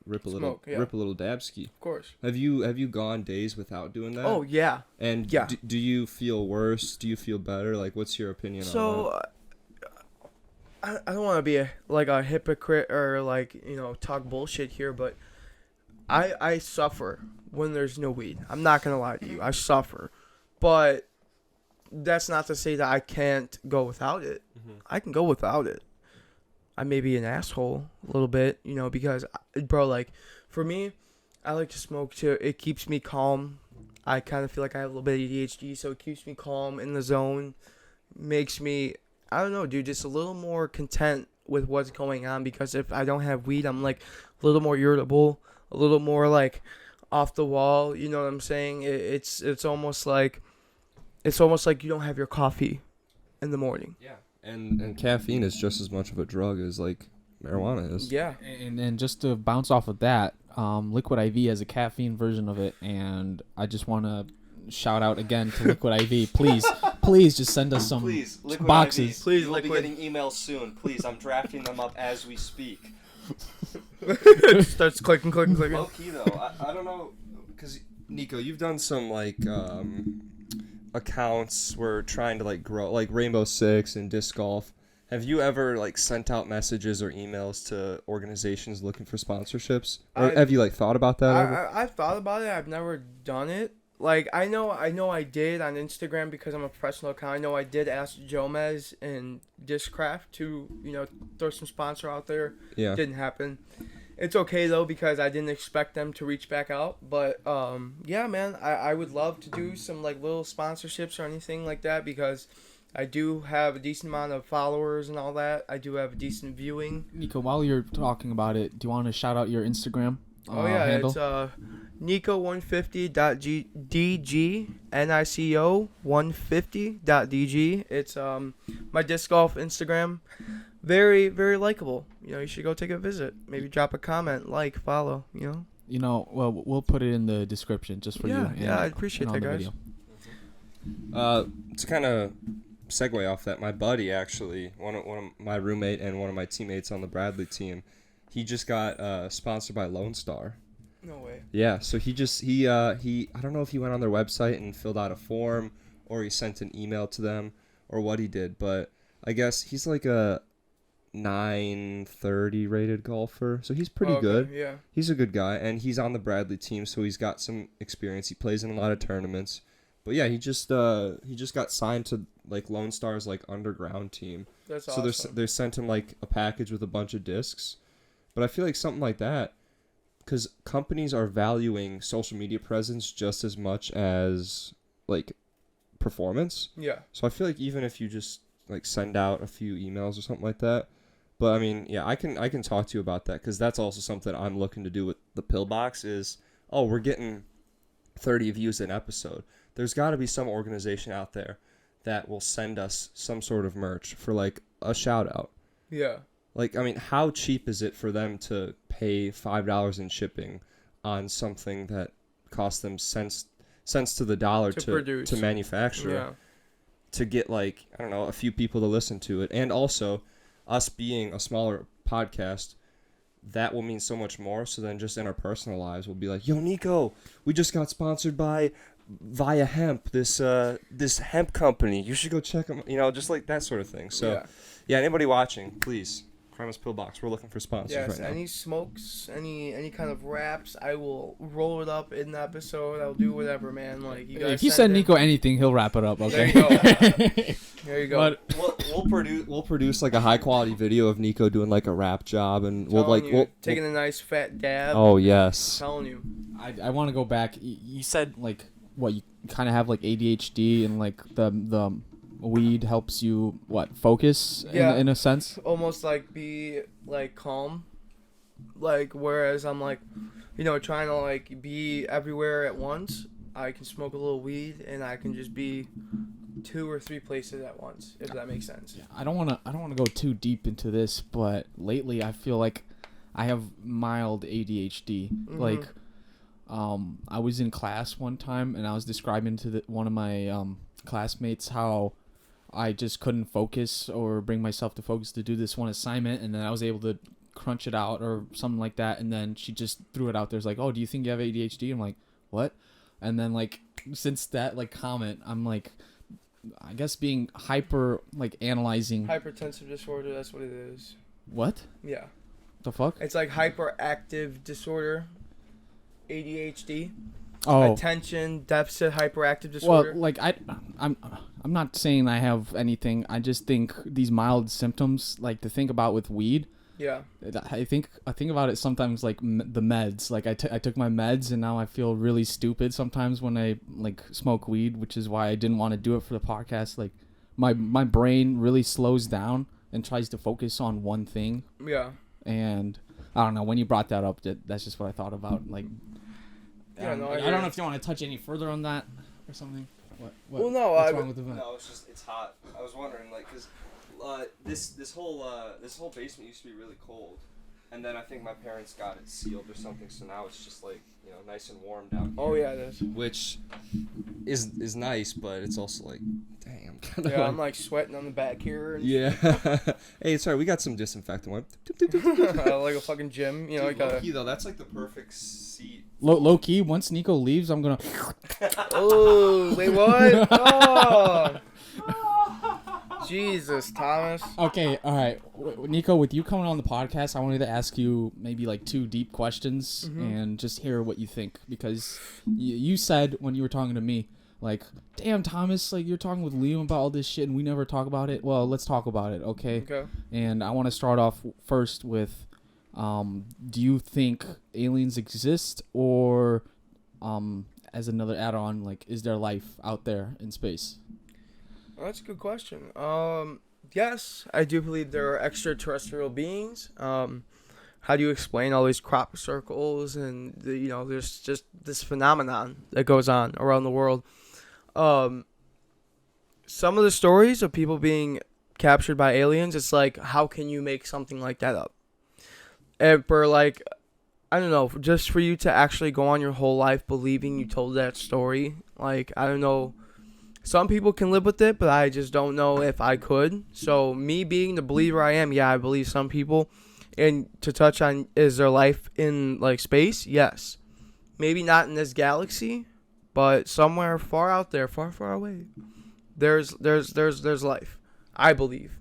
rip a little dabski. Of course. Have you gone days without doing that? Oh yeah. And yeah. Do you feel worse? Do you feel better? Like, what's your opinion on that? I don't want to be a hypocrite or like, you know, talk bullshit here, but I suffer when there's no weed. I'm not gonna lie to you. I suffer, but that's not to say that I can't go without it. Mm-hmm. I can go without it. I may be an asshole a little bit, you know, because, bro, like, for me, I like to smoke too. It keeps me calm. I kind of feel like I have a little bit of ADHD, so it keeps me calm in the zone. Makes me, I don't know, dude, just a little more content with what's going on, because if I don't have weed, I'm, like, a little more irritable, a little more, like, off the wall, you know what I'm saying? It's almost like you don't have your coffee in the morning. Yeah. And caffeine is just as much of a drug as like marijuana is. Yeah. And just to bounce off of that, Liquid IV has a caffeine version of it, and I just want to shout out again to Liquid IV. Please just send us some Liquid boxes. IV. Please, we'll Liquid. be getting emails soon. Please, I'm drafting them up as we speak. Starts clicking. Low key though, I don't know, because Nico, you've done some like accounts where trying to like grow, like Rainbow Six and disc golf. Have you ever like sent out messages or emails to organizations looking for sponsorships? Or have you like thought about that ever? I've thought about it. I've never done it. Like I know I did on Instagram because I'm a professional account. I know I did ask Jomez and Discraft to, you know, throw some sponsor out there. Yeah. Didn't happen. It's okay though, because I didn't expect them to reach back out. But yeah, man, I would love to do some like little sponsorships or anything like that, because I do have a decent amount of followers and all that. I do have a decent viewing. Nico, while you're talking about it, do you want to shout out your Instagram? Oh yeah, handle? it's Nico150.dg, NICO150.dg. It's my disc golf Instagram. Very, very likable. You know, you should go take a visit. Maybe drop a comment, like, follow, you know. You know, well, we'll put it in the description just for you. Yeah, I appreciate that, guys. To kind of segue off that, my buddy actually, one of my roommate and one of my teammates on the Bradley team, he just got sponsored by Lone Star. No way. Yeah, so he I don't know if he went on their website and filled out a form, or he sent an email to them, or what he did, but I guess he's like a 930 rated golfer, so he's pretty good. Yeah, he's a good guy, and he's on the Bradley team, so he's got some experience. He plays in a lot of tournaments, but yeah, he just got signed to like Lone Star's like underground team. That's so awesome. they sent him like a package with a bunch of discs, but I feel like something like that, because companies are valuing social media presence just as much as like performance. Yeah. So I feel like even if you just like send out a few emails or something like that. But I mean, yeah, I can talk to you about that, because that's also something I'm looking to do with the Pillbox is, we're getting 30 views an episode. There's got to be some organization out there that will send us some sort of merch for like a shout out. Yeah. Like, I mean, how cheap is it for them to pay $5 in shipping on something that costs them cents to the dollar to manufacture? Yeah. To get like, I don't know, a few people to listen to it. And also us being a smaller podcast, that will mean so much more. So then just in our personal lives, we'll be like, yo, Nico, we just got sponsored by Via Hemp, this hemp company. You should go check them, you know, just like that sort of thing. So yeah, anybody watching, please Grimace Pillbox. We're looking for sponsors Yes, right now. any smokes, any kind of wraps, I will roll it up in the episode. I'll do whatever, man. Like you guys. If you send Nico anything, he'll wrap it up. There Okay. you go. There you go. But We'll produce like a high quality video of Nico doing like a rap job, and we'll taking a nice fat dab. Oh yes. Telling you. I want to go back. You said like what you kind of have like ADHD and like the weed helps you focus in a sense. Almost like be like calm, like whereas I'm like, trying to like be everywhere at once. I can smoke a little weed and I can just be 2 or 3 places at once, if that makes sense. Yeah, I don't want to go too deep into this, but lately I feel like I have mild ADHD. Mm-hmm. Like I was in class one time and I was describing to one of my classmates how I just couldn't focus or bring myself to focus to do this one assignment, and then I was able to crunch it out or something like that, and then she just threw it out there. It's like, oh, do you think you have ADHD? I'm like, what? And then like since that like comment, I'm like, I guess being hyper like analyzing. Hypertensive disorder, that's what it is. What? Yeah. The fuck? It's like hyperactive disorder, ADHD. Oh. Attention deficit hyperactive disorder. Well, like I'm not saying I have anything. I just think these mild symptoms, like to think about with weed. Yeah. I think about it sometimes like the meds. Like I took my meds and now I feel really stupid sometimes when I like smoke weed, which is why I didn't want to do it for the podcast. Like my brain really slows down and tries to focus on one thing. Yeah. And I don't know, when you brought that up, that's just what I thought about. Like Yeah, no, I don't know if you want to touch any further on that or something. What? Well, no, what's wrong with the vent? No, it's hot. I was wondering, like, cause this whole basement used to be really cold, and then I think my parents got it sealed or something, so now it's just like nice and warm down here. Oh yeah, it is. Which is nice, but it's also like, dang, I'm kind of. Yeah, I'm like sweating on the back here. And Yeah. Hey, sorry, we got some disinfectant wipe. like a fucking gym, Dude, like low key, though, that's like the perfect seat. Low key, once Nico leaves, I'm gonna. Oh, wait, what? Oh. Jesus, Thomas. Okay, all right, Nico. With you coming on the podcast, I wanted to ask you maybe like 2 deep questions and just hear what you think, because you said when you were talking to me, like, damn, Thomas, like you're talking with Liam about all this shit and we never talk about it. Well, let's talk about it, okay? Okay. And I want to start off first with, do you think aliens exist, or as another add-on, like, is there life out there in space? Well, that's a good question. Yes, I do believe there are extraterrestrial beings. How do you explain all these crop circles and there's just this phenomenon that goes on around the world. Some of the stories of people being captured by aliens, it's like, how can you make something like that up? And for like, I don't know, just for you to actually go on your whole life believing you told that story, like, I don't know. Some people can live with it, but I just don't know if I could. So me being the believer I am, yeah, I believe some people. And to touch on, is there life in like space? Yes. Maybe not in this galaxy, but somewhere far out there, far, far away, there's life. I believe.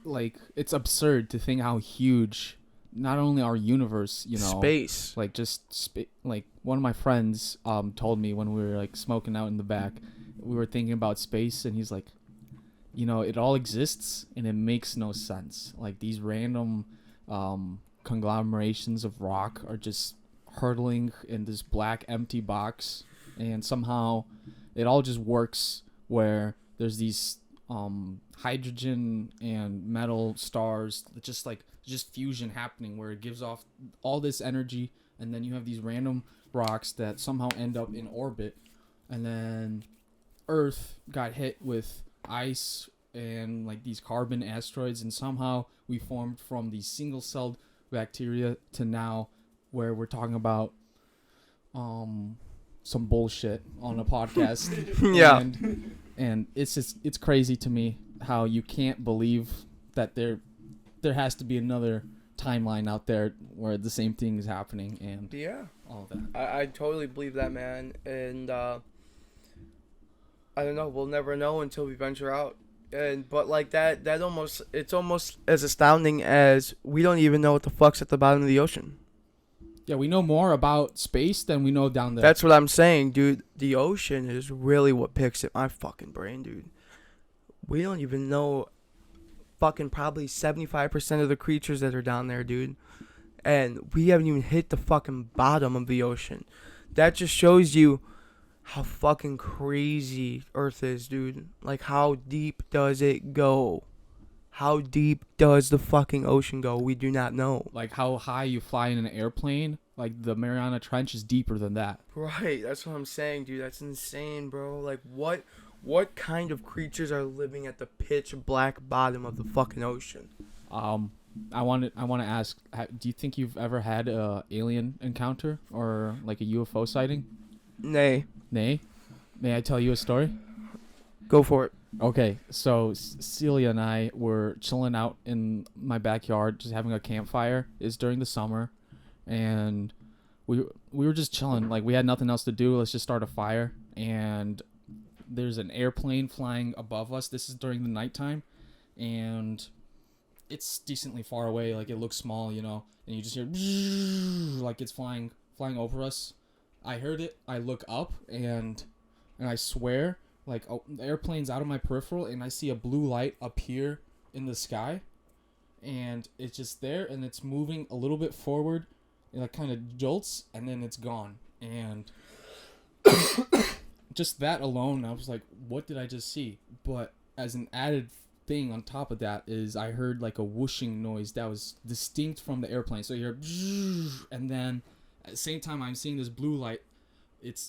Like, it's absurd to think how huge not only our universe, space. Like just like one of my friends told me when we were like smoking out in the back, we were thinking about space, and he's like, it all exists and it makes no sense. Like these random conglomerations of rock are just hurtling in this black empty box, and somehow it all just works where there's these hydrogen and metal stars that just fusion happening, where it gives off all this energy, and then you have these random rocks that somehow end up in orbit, and then Earth got hit with ice and like these carbon asteroids, and somehow we formed from these single-celled bacteria to now where we're talking about some bullshit on a podcast. Yeah. And it's crazy to me how you can't believe that there has to be another timeline out there where the same thing is happening, and all of that. I totally believe that, man. And I don't know, we'll never know until we venture out But like that it's almost as astounding as we don't even know what the fuck's at the bottom of the ocean. Yeah, we know more about space than we know down there. That's what I'm saying, dude. The ocean is really what picks at my fucking brain, dude. We don't even know fucking probably 75% of the creatures that are down there, dude. And we haven't even hit the fucking bottom of the ocean. That just shows you how fucking crazy Earth is, dude. Like, how deep does it go? How deep does the fucking ocean go? We do not know. Like how high you fly in an airplane. Like the Mariana Trench is deeper than that. Right, that's what I'm saying, dude. That's insane, bro. Like, what kind of creatures are living at the pitch black bottom of the fucking ocean? I want to ask, do you think you've ever had a alien encounter or like a UFO sighting? Nay. Nay? May I tell you a story? Go for it. Okay, so Celia and I were chilling out in my backyard, just having a campfire. It's during the summer, and we were just chilling. Like, we had nothing else to do. Let's just start a fire. And there's an airplane flying above us. This is during the nighttime, and it's decently far away. Like, it looks small, you know, and you just hear like it's flying over us. I heard it. I look up, and I swear, like, the airplane's out of my peripheral, and I see a blue light appear in the sky, and it's just there, and it's moving a little bit forward, and it kind of jolts, and then it's gone. And just that alone, I was like, what did I just see? But as an added thing on top of that is I heard like a whooshing noise that was distinct from the airplane. So you hear, and then at the same time I'm seeing this blue light.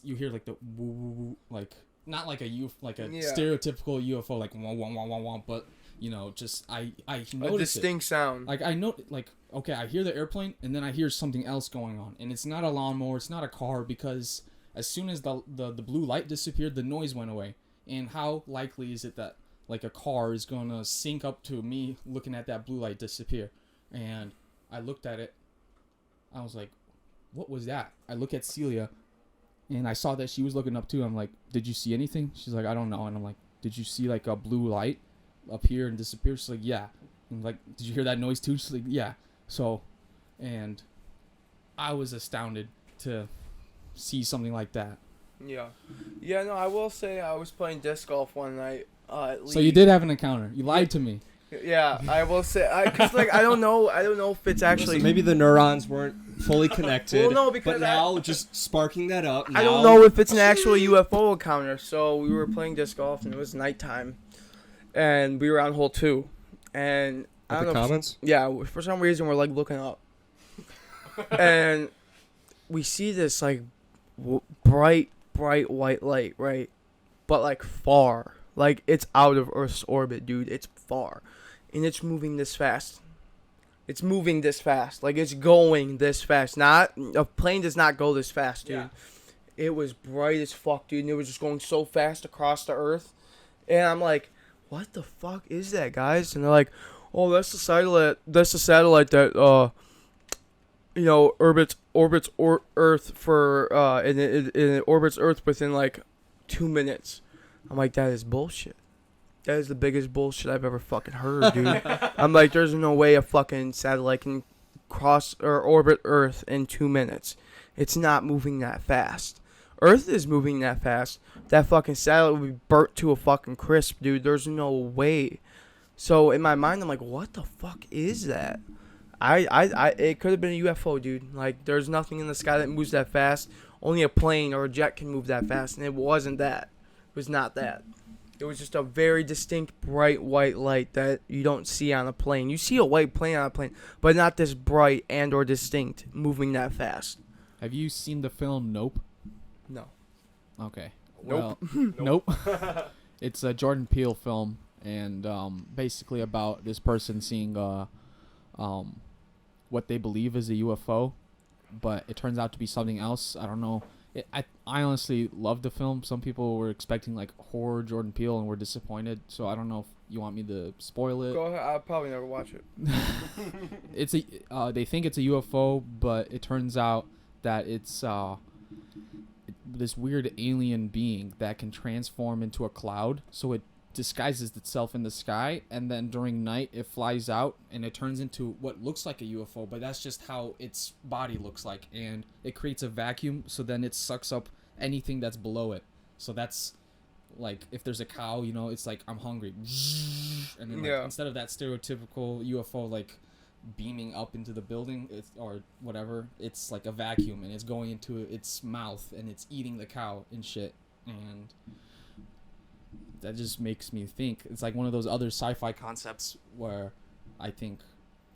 You hear like the woo, like not like a stereotypical UFO like wah wah wah wah wah, but you know, just I noticed a distinct sound. Like I know, like, okay, I hear the airplane and then I hear something else going on, and it's not a lawnmower, it's not a car, because as soon as the blue light disappeared, the noise went away. And how likely is it that like a car is going to sync up to me looking at that blue light disappear? And I looked at it. I was like, what was that? I look at Celia, and I saw that she was looking up too. I'm like, did you see anything? She's like, I don't know. And I'm like, did you see like a blue light appear and disappear? She's like, yeah. And I'm like, did you hear that noise too? She's like, yeah. So, and I was astounded to see something like that. Yeah. Yeah, no, I will say I was playing disc golf one night. So you did have an encounter. You lied to me. Yeah, I will say, cause like I don't know if it's actually. So maybe the neurons weren't fully connected. Well, no, because but now just sparking that up. I don't know if it's an actual UFO encounter. So we were playing disc golf and it was nighttime, and we were on hole 2, and I don't know. Comments? Yeah, for some reason we're like looking up, and we see this like bright white light, right? But like far, like it's out of Earth's orbit, dude. It's far. And it's moving this fast. It's moving this fast. Like, it's going this fast. A plane does not go this fast, dude. Yeah. It was bright as fuck, dude. And it was just going so fast across the Earth. And I'm like, what the fuck is that, guys? And they're like, oh, that's the satellite. That's the satellite that, you know, orbits Earth for, and it orbits Earth within, like, 2 minutes. I'm like, that is bullshit. That is the biggest bullshit I've ever fucking heard, dude. I'm like, there's no way a fucking satellite can cross or orbit Earth in 2 minutes. It's not moving that fast. Earth is moving that fast. That fucking satellite would be burnt to a fucking crisp, dude. There's no way. So in my mind, I'm like, what the fuck is that? It could have been a UFO, dude. Like, there's nothing in the sky that moves that fast. Only a plane or a jet can move that fast, and it wasn't that. It was not that. It was just a very distinct, bright white light that you don't see on a plane. You see a white plane on a plane, but not this bright and or distinct, moving that fast. Have you seen the film Nope? No. Okay. Nope. Well, nope. It's a Jordan Peele film, and basically about this person seeing what they believe is a UFO, but it turns out to be something else. I don't know. I honestly loved the film. Some people were expecting like horror Jordan Peele and were disappointed. So I don't know if you want me to spoil it. Go ahead. I'll probably never watch it. They think it's a UFO, but it turns out that it's this weird alien being that can transform into a cloud. So it disguises itself in the sky, and then during night it flies out and it turns into what looks like a UFO, but that's just how its body looks like, and it creates a vacuum, so then it sucks up anything that's below it. So that's like if there's a cow, you know, it's like I'm hungry, and then like, instead of that stereotypical UFO like beaming up into the building or whatever, it's like a vacuum and it's going into its mouth and it's eating the cow and shit. And that just makes me think it's like one of those other sci-fi concepts where I think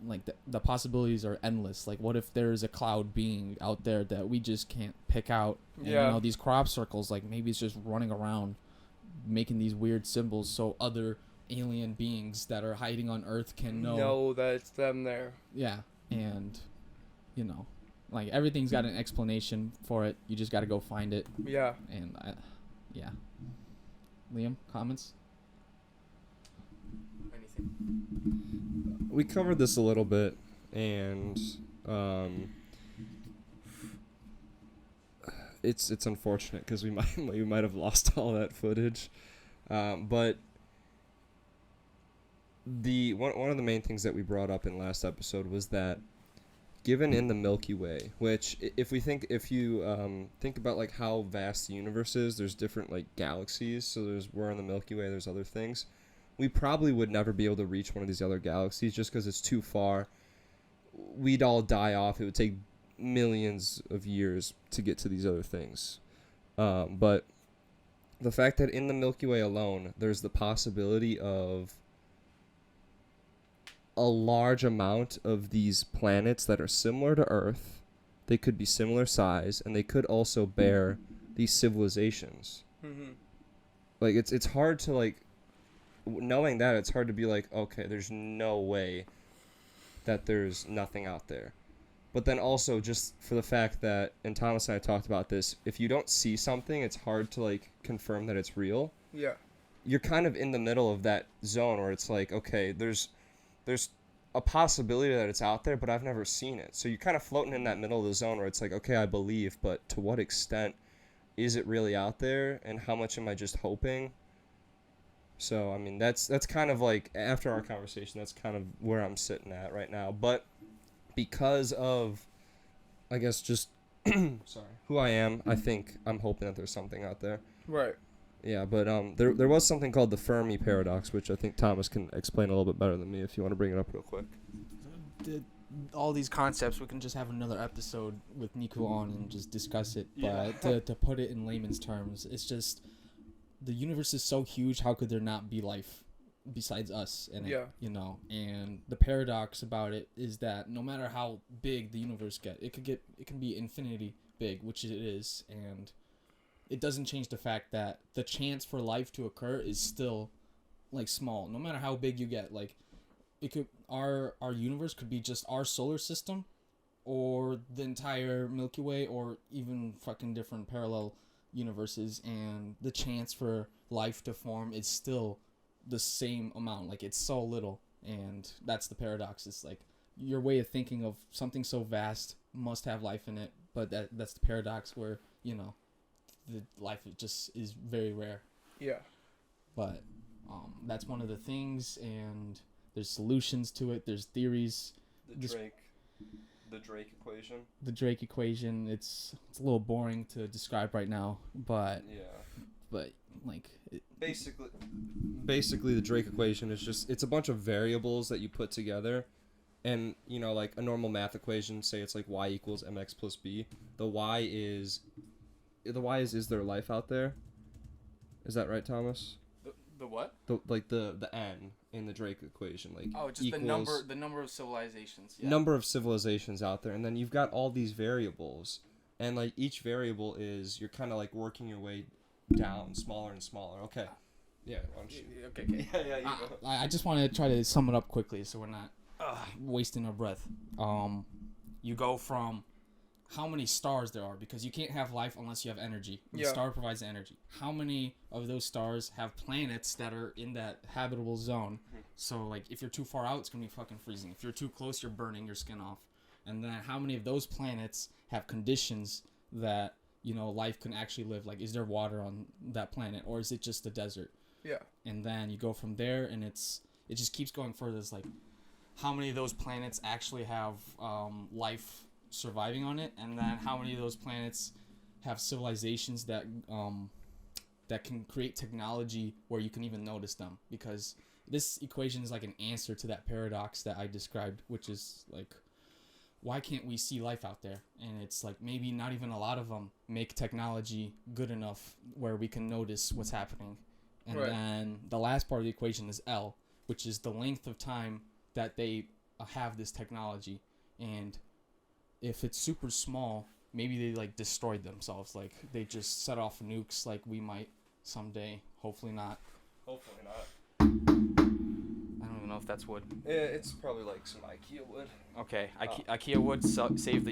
like the possibilities are endless. Like what if there's a cloud being out there that we just can't pick out, and you know, these crop circles, like maybe it's just running around making these weird symbols so other alien beings that are hiding on Earth can know that it's them there. Yeah. And you know, like everything's got an explanation for it, you just got to go find it. Yeah. And yeah. Liam, comments? Anything? We covered this a little bit, and it's unfortunate because we might have lost all that footage, but one of the main things that we brought up in last episode was that given in the Milky Way, which if you think about like how vast the universe is, there's different like galaxies. So we're in the Milky Way, there's other things. We probably would never be able to reach one of these other galaxies just because it's too far. We'd all die off. It would take millions of years to get to these other things. But the fact that in the Milky Way alone, there's the possibility of a large amount of these planets that are similar to Earth. They could be similar size, and they could also bear these civilizations. Mm-hmm. Like it's hard to like, knowing that, it's hard to be like, okay, there's no way that there's nothing out there. But then also just for the fact that, and Thomas and I talked about this, if you don't see something, it's hard to like confirm that it's real. Yeah. You're kind of in the middle of that zone where it's like, okay, there's a possibility that it's out there, but I've never seen it. So you're kind of floating in that middle of the zone where it's like, okay, I believe, but to what extent is it really out there, and how much am I just hoping? So, I mean, that's kind of like, after our conversation, that's kind of where I'm sitting at right now. But because of, I guess, just who I am, I think I'm hoping that there's something out there. Right. Yeah, but there was something called the Fermi paradox, which I think Thomas can explain a little bit better than me if you want to bring it up real quick. All these concepts, we can just have another episode with Niku on and just discuss it. But to put it in layman's terms, it's just the universe is so huge, how could there not be life besides us in it? You know, and the paradox about it is that no matter how big the universe it can be infinity big, which it is, and it doesn't change the fact that the chance for life to occur is still like small, no matter how big you get. Like it could, our universe could be just our solar system, or the entire Milky Way, or even fucking different parallel universes, and the chance for life to form is still the same amount. Like it's so little, and that's the paradox. It's like your way of thinking of something so vast must have life in it, but that's the paradox where, you know, the life just is very rare. Yeah. But that's one of the things, and there's solutions to it. There's theories. The Drake equation. The Drake equation. It's a little boring to describe right now, but like basically the Drake equation is just, it's a bunch of variables that you put together, and you know, like a normal math equation, say it's like y equals mx plus b. The y is there life out there? Is that right, Thomas? The what? The n in the Drake equation, like just equals the number of civilizations. Yeah. Number of civilizations out there, and then you've got all these variables, and like each variable is, you're kind of like working your way down, smaller and smaller. Okay. Yeah. Why don't you? Okay. Yeah. You go. I just want to try to sum it up quickly so we're not wasting our breath. You go from how many stars there are, because you can't have life unless you have energy. The star provides the energy. How many of those stars have planets that are in that habitable zone? So, like, if you're too far out, it's going to be fucking freezing. If you're too close, you're burning your skin off. And then how many of those planets have conditions that, you know, life can actually live? Like, is there water on that planet, or is it just a desert? Yeah. And then you go from there, and it just keeps going further. It's like, how many of those planets actually have life surviving on it, and then how many of those planets have civilizations that can create technology where you can even notice them, because this equation is like an answer to that paradox that I described, which is like, why can't we see life out there? And it's like, maybe not even a lot of them make technology good enough where we can notice what's happening. And then the last part of the equation is L, which is the length of time that they have this technology. And if it's super small, maybe they like destroyed themselves. Like they just set off nukes like we might someday. Hopefully not. Hopefully not. I don't even know if that's wood. Yeah, it's probably like some IKEA wood. Okay, IKEA wood, save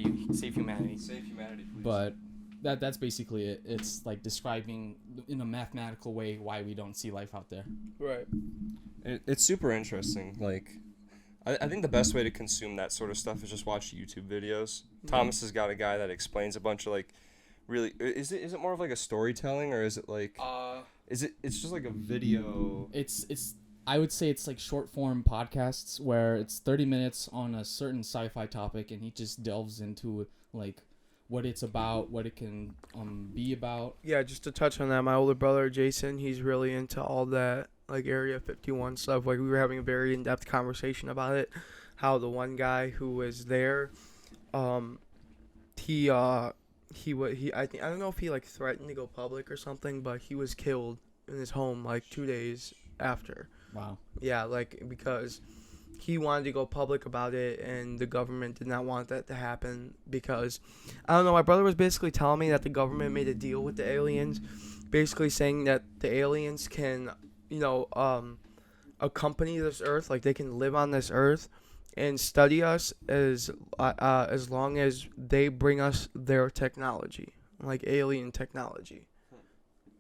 humanity. Save humanity, please. But that's basically it. It's like describing in a mathematical way why we don't see life out there. Right. It's super interesting. Like, I think the best way to consume that sort of stuff is just watch YouTube videos. Thomas has got a guy that explains a bunch of like, really. Is it more of like a storytelling, or is it like? It's just like a video. It's I would say it's like short form podcasts where it's 30 minutes on a certain sci-fi topic, and he just delves into like what it's about, what it can be about. Yeah, just to touch on that, my older brother Jason, he's really into all that like Area 51 stuff. Like we were having a very in-depth conversation about it, how the one guy who was there, I don't know if he like threatened to go public or something, but he was killed in his home like 2 days after. Wow. Yeah, like because he wanted to go public about it, and the government did not want that to happen because, I don't know, my brother was basically telling me that the government made a deal with the aliens, basically saying that the aliens can, accompany this Earth, like they can live on this Earth and study us as long as they bring us their technology, like alien technology,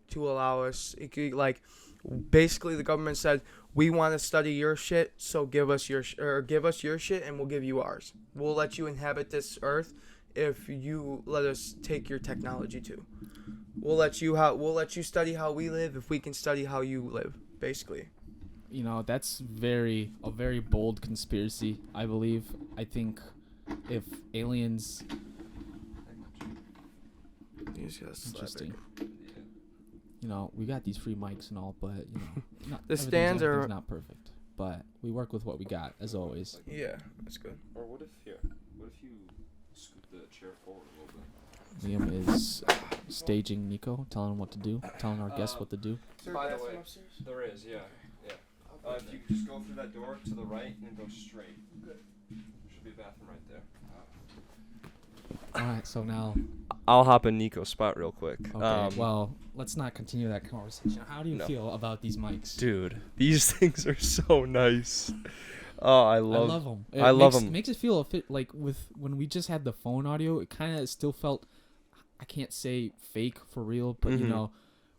to allow us, basically the government said, we want to study your shit, so give us your shit and we'll give you ours. We'll let you inhabit this Earth if you let us take your technology too. We'll let you study how we live if we can study how you live, basically. That's a very bold conspiracy, I believe. I think if aliens... Interesting. We got these free mics and all, but the stands are not perfect. But we work with what we got, as always. Yeah, that's good. Or what if you scoot the chair forward a little bit? Liam is staging Nico, telling him what to do, telling our guests what to do. By the way, there is, yeah. If you just go through that door to the right and go straight. Good. There should be a bathroom right there. Alright, so now... I'll hop in Nico's spot real quick. Okay, well, let's not continue that conversation. How do you feel about these mics? Dude, these things are so nice. Oh, I love them. I love them. It makes it feel like when we just had the phone audio, it kind of still felt, I can't say fake for real, but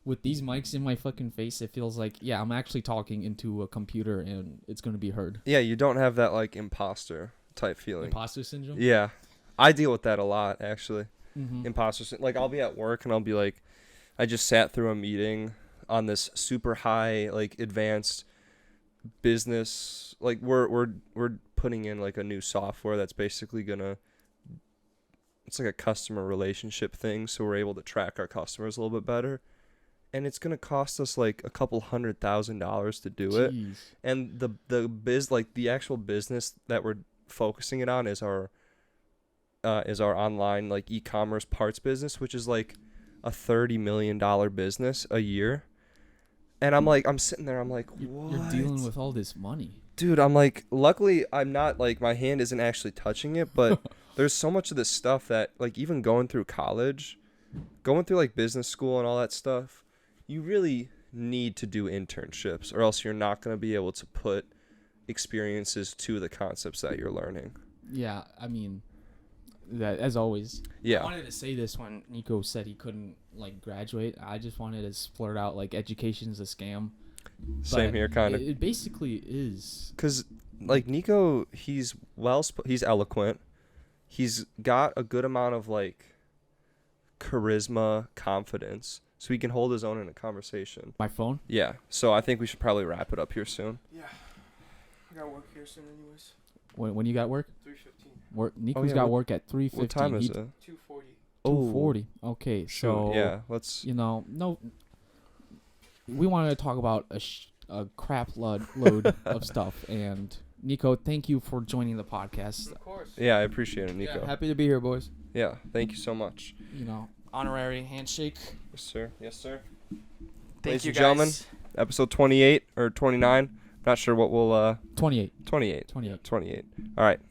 with these mics in my fucking face, it feels like, yeah, I'm actually talking into a computer and it's going to be heard. Yeah, you don't have that like imposter type feeling. Imposter syndrome? Yeah. I deal with that a lot, actually. Mm-hmm. Imposter syndrome. Like, I'll be at work and I'll be like, I just sat through a meeting on this super high, like, advanced business. Like, we're putting in, like, a new software that's basically gonna... It's like a customer relationship thing, so we're able to track our customers a little bit better. And it's gonna cost us like a couple $100,000 to do it. And the actual business that we're focusing it on is our online like e-commerce parts business, which is like a $30 million business a year. And I'm sitting there, I'm like, what? You're dealing with all this money. Dude, I'm like, luckily I'm not like, my hand isn't actually touching it, but there's so much of this stuff that like even going through college, going through like business school and all that stuff, you really need to do internships or else you're not going to be able to put experiences to the concepts that you're learning. Yeah, I mean, that as always. Yeah. I wanted to say this when Nico said he couldn't like graduate. I just wanted to splurt out like education's a scam. Same here, kind of. It basically is. Because like Nico, he's eloquent. He's got a good amount of like charisma, confidence. so he can hold his own in a conversation. My phone? Yeah. So I think we should probably wrap it up here soon. Yeah. I got work here soon anyways. When you got work? 3:15. Nico's got work at 3:15. What time is it? 2:40. 2:40. Okay, so yeah, let's. We wanted to talk about a crap load of stuff. And Nico, thank you for joining the podcast. Of course. Yeah, I appreciate it, Nico. Yeah, happy to be here, boys. Yeah, thank you so much. Honorary handshake. Yes, sir. Yes, sir. Thank Ladies you, and gentlemen, guys. episode 28 or 29. Not sure what we'll 28. 28. All right.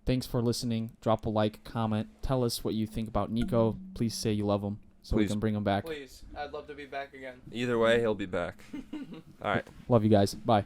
Thanks for listening. Drop a like, comment. Tell us what you think about Nico. Please say you love him so we Please. can bring him back. Please. I'd love to be back again. Either way, he'll be back. All right. Love you guys. Bye.